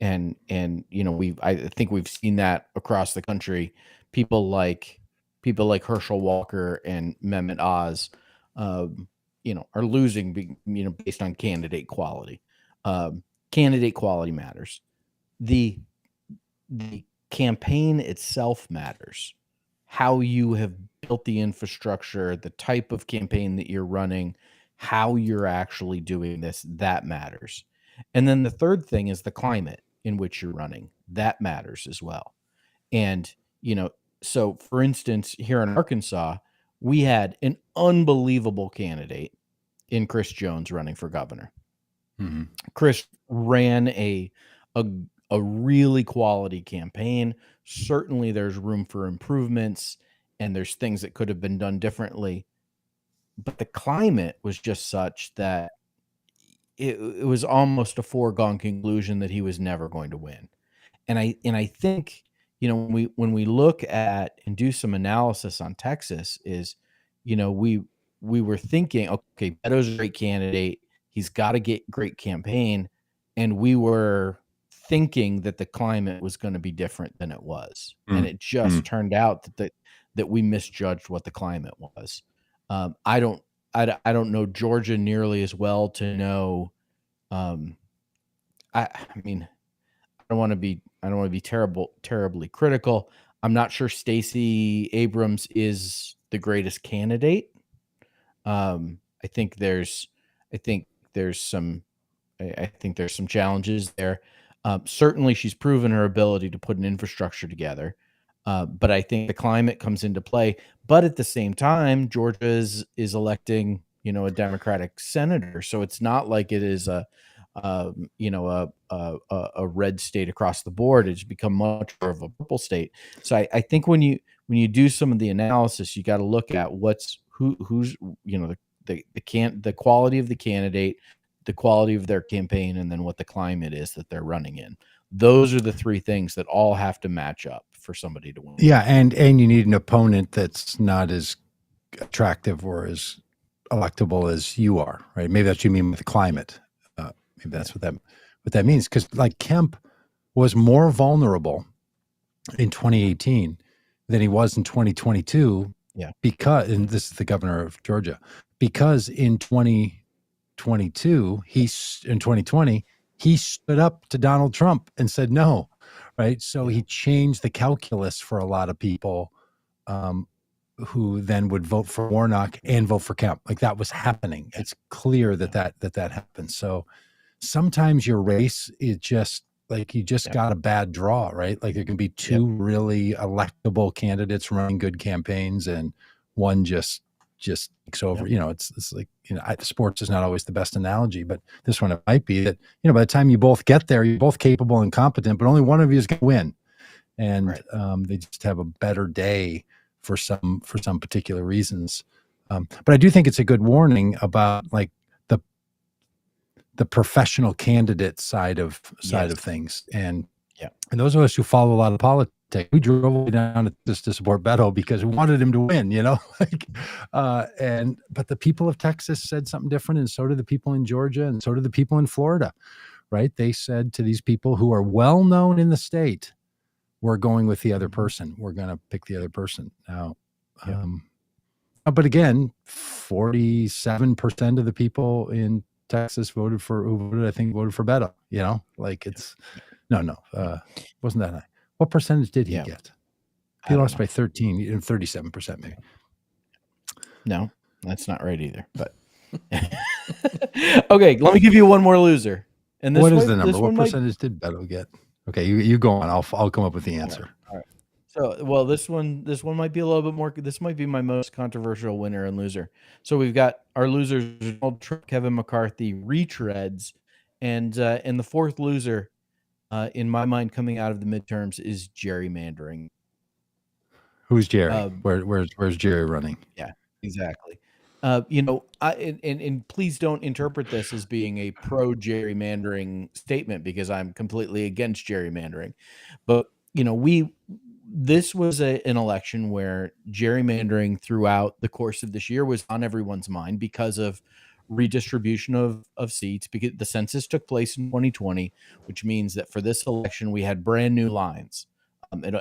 And I think we've seen that across the country. People like Herschel Walker and Mehmet Oz, are losing, based on candidate quality. Candidate quality matters. The campaign itself matters. How you have built the infrastructure, the type of campaign that you're running, how you're actually doing this, that matters. And then the third thing is the climate in which you're running. That matters as well. And, so for instance, here in Arkansas, we had an unbelievable candidate in Chris Jones running for governor. Mm-hmm. Chris ran a really quality campaign. Certainly there's room for improvements and there's things that could have been done differently. But the climate was just such that it was almost a foregone conclusion that he was never going to win. And I think, when we look at and do some analysis on Texas, is, we were thinking, okay, Beto's a great candidate. He's got to get great campaign. And we were thinking that the climate was going to be different than it was. And it just turned out that we misjudged what the climate was. I don't know Georgia nearly as well to know. I don't want to be terribly critical. I'm not sure Stacey Abrams is the greatest candidate. I think there's some challenges there. Certainly she's proven her ability to put an infrastructure together. But I think the climate comes into play. But at the same time, Georgia is electing, a Democratic senator. So it's not like it is a red state across the board. It's become much more of a purple state. So I think when you do some of the analysis, you got to look at who's the quality of the candidate, the quality of their campaign, and then what the climate is that they're running in. Those are the 3 things that all have to match up for somebody to win. Yeah, and you need an opponent that's not as attractive or as electable as you are, right? Maybe that's what you mean with the climate. Maybe that's what that means. Because like Kemp was more vulnerable in 2018 than he was in 2022 Yeah. Because, and this is the governor of Georgia, because in 2022, in 2020, he stood up to Donald Trump and said no, right? So he changed the calculus for a lot of people who then would vote for Warnock and vote for Kemp. Like that was happening. It's clear that happened. So sometimes your race is just like you just got a bad draw, right? Like there can be two really electable candidates running good campaigns, and one just takes over. You know, it's like, you know, sports is not always the best analogy, but this one it might be that, you know, by the time you both get there, you're both capable and competent, but only one of you is going to win, and they just have a better day for some particular reasons. But I do think it's a good warning about like the professional candidate side of things. And those of us who follow a lot of politics, we drove down to this to support Beto because we wanted him to win, you know, like, but the people of Texas said something different. And so did the people in Georgia, and so did the people in Florida, right? They said to these people who are well known in the state, we're going with the other person. We're going to pick the other person now. But again, 47% of the people in Texas voted for Beto, you know, like it's wasn't that high. What percentage did he get? He lost by 37% maybe. No, that's not right either, but okay, let me give you one more loser. And this what is the number? What percentage did Beto get? Okay, you go on. I'll come up with the answer. All right. So, well, this one might be a little bit more. This might be my most controversial winner and loser. So we've got our losers: Donald Trump, Kevin McCarthy, retreads, and the fourth loser, in my mind, coming out of the midterms is gerrymandering. Who's Jerry? Where's Jerry running? Yeah, exactly. You know, and please don't interpret this as being a pro gerrymandering statement, because I'm completely against gerrymandering. But you know, this was an election where gerrymandering throughout the course of this year was on everyone's mind because of redistribution of seats, because the census took place in 2020, which means that for this election we had brand new lines.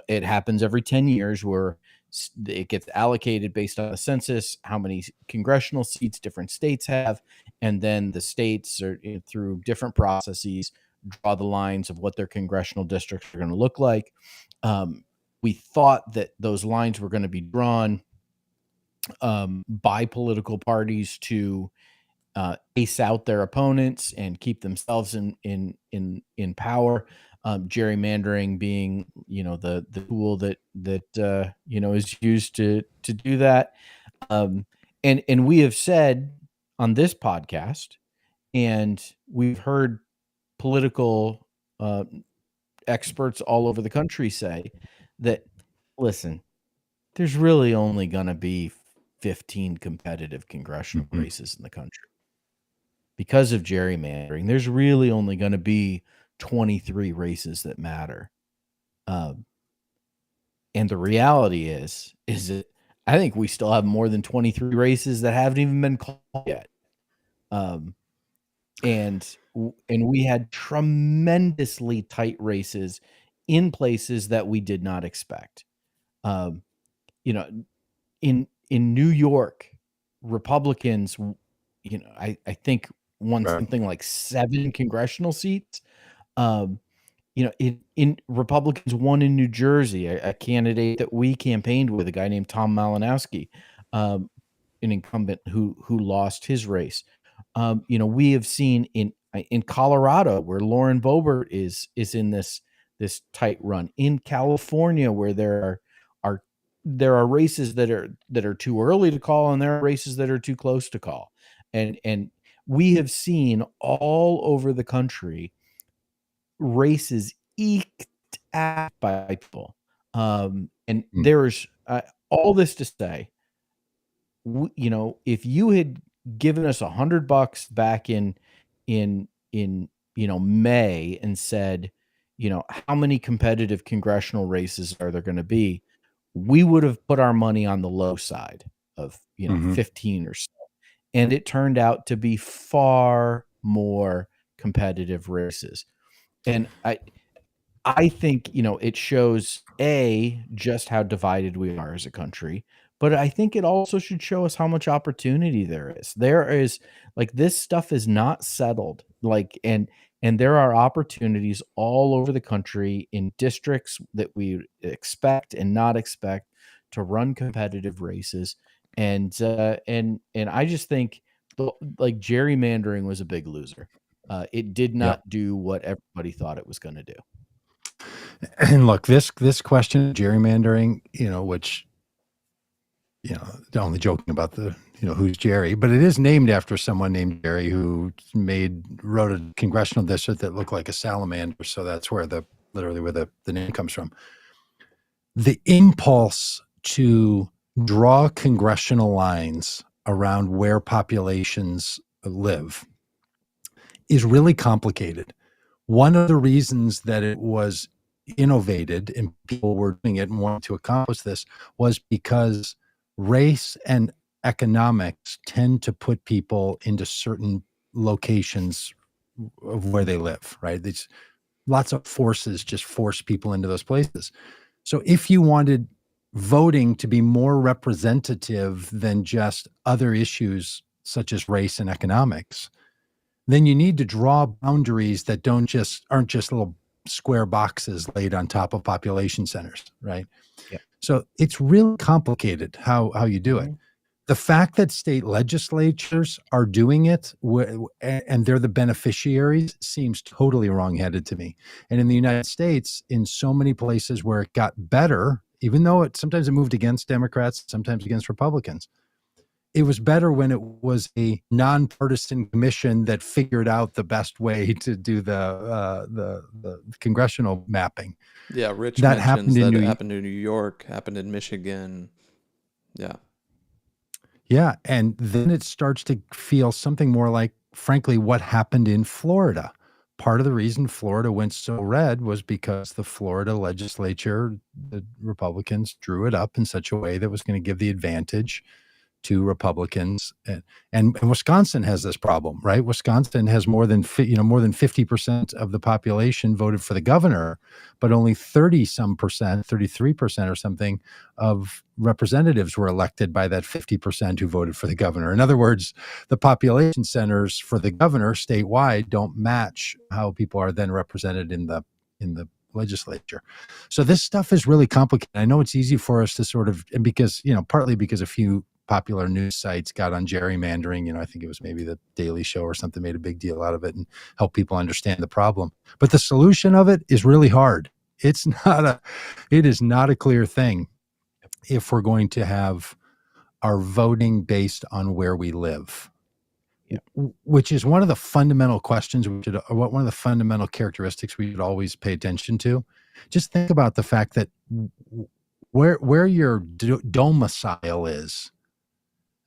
It happens every 10 years where it gets allocated based on the census, how many congressional seats different states have, and then the states are, through different processes, draw the lines of what their congressional districts are going to look like. We thought that those lines were going to be drawn by political parties to ace out their opponents and keep themselves in power. Gerrymandering being, you know, the tool that you know, is used to do that. And we have said on this podcast, and we've heard political experts all over the country say that, listen, there's really only going to be 15 competitive congressional races in the country. Because of gerrymandering, there's really only going to be 23 races that matter. And the reality is that I think we still have more than 23 races that haven't even been called yet. And we had tremendously tight races in places that we did not expect. You know, in New York, Republicans, you know, I think won something like 7 congressional seats. You know, in Republicans won in New Jersey, a candidate that we campaigned with, a guy named Tom Malinowski, an incumbent who lost his race. You know, we have seen in Colorado, where Lauren Boebert is in this tight run. In California, where there are races that are too early to call, and there are races that are too close to call. And we have seen all over the country races eked out by people. And there's all this to say, you know, if you had given us $100 back in you know, May, and said, you know, how many competitive congressional races are there going to be, we would have put our money on the low side of, you know, 15 or so. And it turned out to be far more competitive races. And I think, you know, it shows just how divided we are as a country, but I think it also should show us how much opportunity there is. There is like this stuff is not settled. Like and there are opportunities all over the country in districts that we expect and not expect to run competitive races. And I just think like gerrymandering was a big loser. It did not do what everybody thought it was going to do. And look, this question, gerrymandering, which, only joking about the, who's Jerry, but it is named after someone named Jerry who wrote a congressional district that looked like a salamander. So that's where literally where the name comes from. The impulse to draw congressional lines around where populations live is really complicated. One of the reasons that it was innovated and people were doing it and wanted to accomplish this was because race and economics tend to put people into certain locations of where they live, right? These lots of forces just force people into those places. So if you wanted voting to be more representative than just other issues such as race and economics, then you need to draw boundaries that aren't just little square boxes laid on top of population centers, right? Yeah. So it's really complicated how you do it. The fact that state legislatures are doing it and they're the beneficiaries seems totally wrongheaded to me. And in the United States, in so many places where it got better, even though sometimes it moved against Democrats, sometimes against Republicans, it was better when it was a nonpartisan commission that figured out the best way to do the congressional mapping. Yeah, Rich That mentions happened that in it happened in New York, happened in Michigan. Yeah. Yeah, and then it starts to feel something more like, frankly, what happened in Florida. Part of the reason Florida went so red was because the Florida legislature, the Republicans drew it up in such a way that was going to give the advantage to Republicans, and Wisconsin has this problem, right? Wisconsin has more than 50% of the population voted for the governor, but only 33% or something of representatives were elected by that 50% who voted for the governor. In other words, the population centers for the governor statewide don't match how people are then represented in the legislature. So this stuff is really complicated. I know it's easy for us to sort of, and because, partly because a few popular news sites got on gerrymandering. I think it was maybe the Daily Show or something made a big deal out of it and helped people understand the problem. But the solution of it is really hard. It is not a clear thing if we're going to have our voting based on where we live, which is one of the fundamental questions one of the fundamental characteristics we should always pay attention to. Just think about the fact that where your domicile is,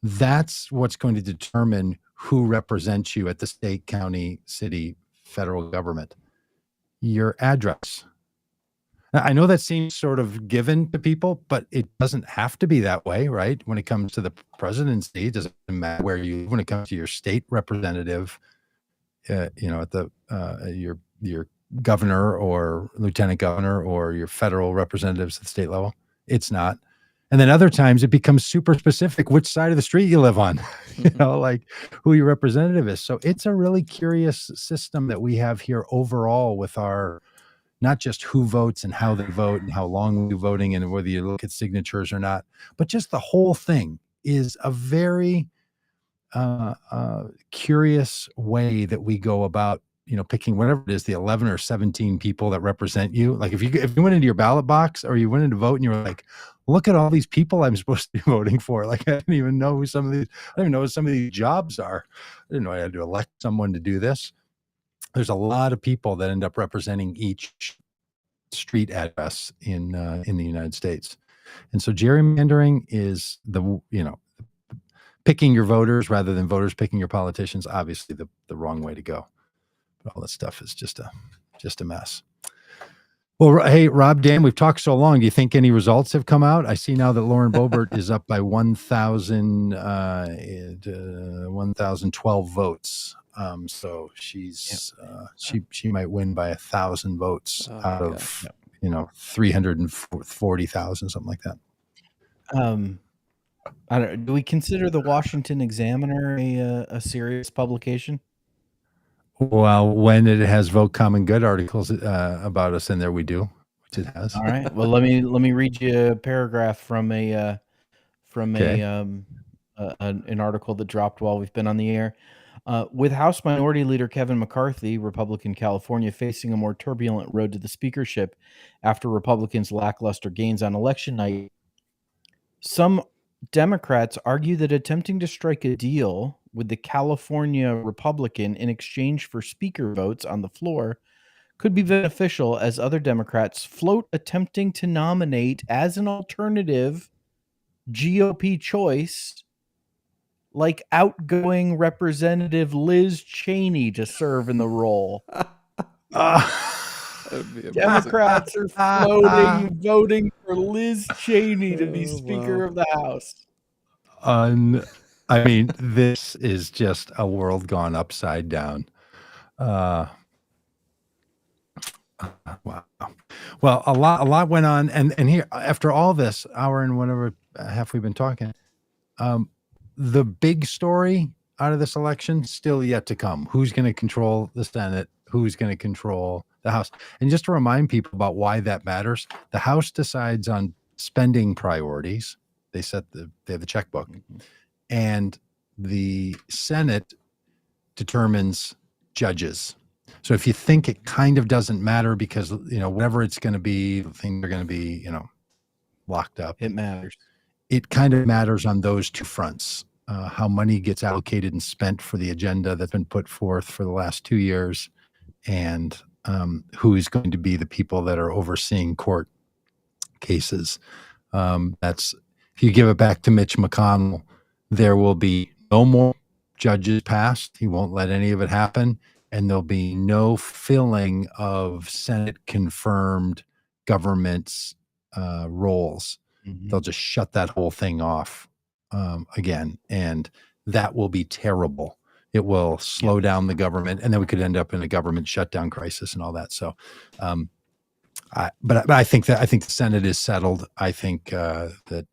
that's what's going to determine who represents you at the state, county, city, federal government. Your address. I know that seems sort of given to people, but it doesn't have to be that way, right? When it comes to the presidency, it doesn't matter where you live. When it comes to your state representative, at your governor or lieutenant governor or your federal representatives at the state level, it's not. And then other times it becomes super specific which side of the street you live on, like who your representative is. So it's a really curious system that we have here overall with our, not just who votes and how they vote and how long we're voting and whether you look at signatures or not, but just the whole thing is a very curious way that we go about, picking whatever it is, the 11 or 17 people that represent you. Like if you went into your ballot box or you went in to vote and you were like, look at all these people I'm supposed to be voting for. Like, I didn't even know who some of these, I don't even know what some of these jobs are. I didn't know I had to elect someone to do this. There's a lot of people that end up representing each street address in the United States. And so gerrymandering is picking your voters rather than voters picking your politicians, obviously the wrong way to go. But all this stuff is just a mess. Well, hey, Rob, Dan, we've talked so long. Do you think any results have come out? I see now that Lauren Boebert is up by 1,012 votes. So she's she might win by 1,000 votes out of 340,000, something like that. Do we consider the Washington Examiner a serious publication? Well, when it has Vote Common Good articles about us in there, we do, which it has. All right. Well, let me read you a paragraph from Okay. an article that dropped while we've been on the air. With House Minority Leader Kevin McCarthy, Republican California, facing a more turbulent road to the speakership after Republicans' lackluster gains on election night, some Democrats argue that attempting to strike a deal with the California Republican in exchange for speaker votes on the floor could be beneficial, as other Democrats float attempting to nominate as an alternative GOP choice like outgoing Representative Liz Cheney to serve in the role. That would be amazing. Democrats are floating, voting for Liz Cheney to be Oh, Speaker wow. of the House. I mean, this is just a world gone upside down. Wow. Well, a lot went on, and here, after all this hour and whatever half we've been talking, the big story out of this election still yet to come. Who's going to control the Senate? Who's going to control the House? And just to remind people about why that matters, the House decides on spending priorities. They have the checkbook, and the Senate determines judges. So if you think it kind of doesn't matter because, whatever it's going to be, the things are going to be, locked up. It matters. It kind of matters on those two fronts. How money gets allocated and spent for the agenda that's been put forth for the last 2 years, and who is going to be the people that are overseeing court cases. That's, if you give it back to Mitch McConnell, there will be no more judges passed. He won't let any of it happen. And there'll be no filling of Senate confirmed government's roles. They'll just shut that whole thing off again. And that will be terrible. It will slow down the government, and then we could end up in a government shutdown crisis and all that. So, but I think the Senate is settled. I think that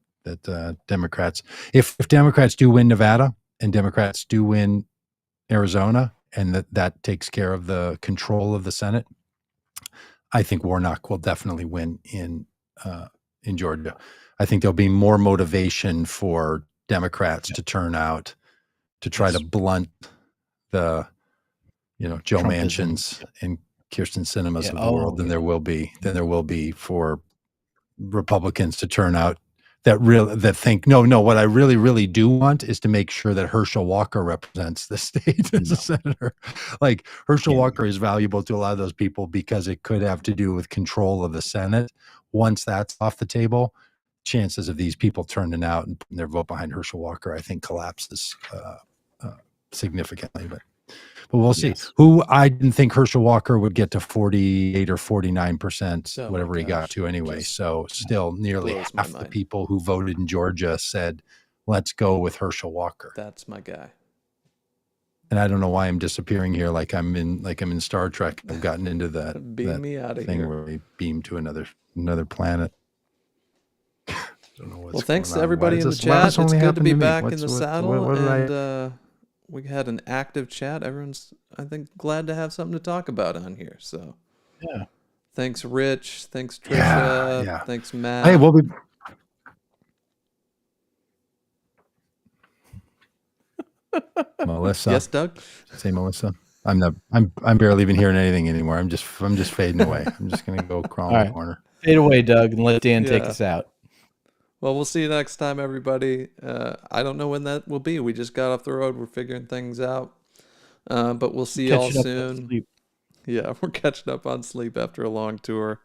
Democrats, if Democrats do win Nevada and Democrats do win Arizona, and that takes care of the control of the Senate, I think Warnock will definitely win in Georgia. I think there'll be more motivation for Democrats to turn out to try to blunt the, Joe Trumpism. Manchins and Kirsten Sinemas of the world than there will be for Republicans to turn out that think, no, what I really do want is to make sure that Herschel Walker represents the state as a senator. Like, Herschel Walker is valuable to a lot of those people because it could have to do with control of the Senate. Once that's off the table, chances of these people turning out and putting their vote behind Herschel Walker, I think, collapses significantly. But we'll see. Who I didn't think Herschel Walker would get to 48 or 49%, whatever he got to anyway. So still nearly half the people who voted in Georgia said, let's go with Herschel Walker. That's my guy. And I don't know why I'm disappearing here like I'm in Star Trek. I've gotten into that Beam me out of thing here. where we beam to another planet. Don't know what's well, thanks to going on. everybody in the chat. It's good to be back in the saddle. And we had an active chat. Everyone's, I think, glad to have something to talk about on here. So, yeah. Thanks, Rich. Thanks, Trisha. Yeah. Thanks, Matt. Hey, we'll be. Melissa. Yes, Doug. Say Melissa. I'm barely even hearing anything anymore. I'm just fading away. I'm just gonna go crawl in the corner. Fade away, Doug, and let Dan take us out. Well, we'll see you next time, everybody. I don't know when that will be. We just got off the road. We're figuring things out. But we'll see y'all soon. Yeah, we're catching up on sleep after a long tour.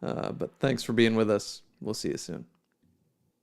But thanks for being with us. We'll see you soon.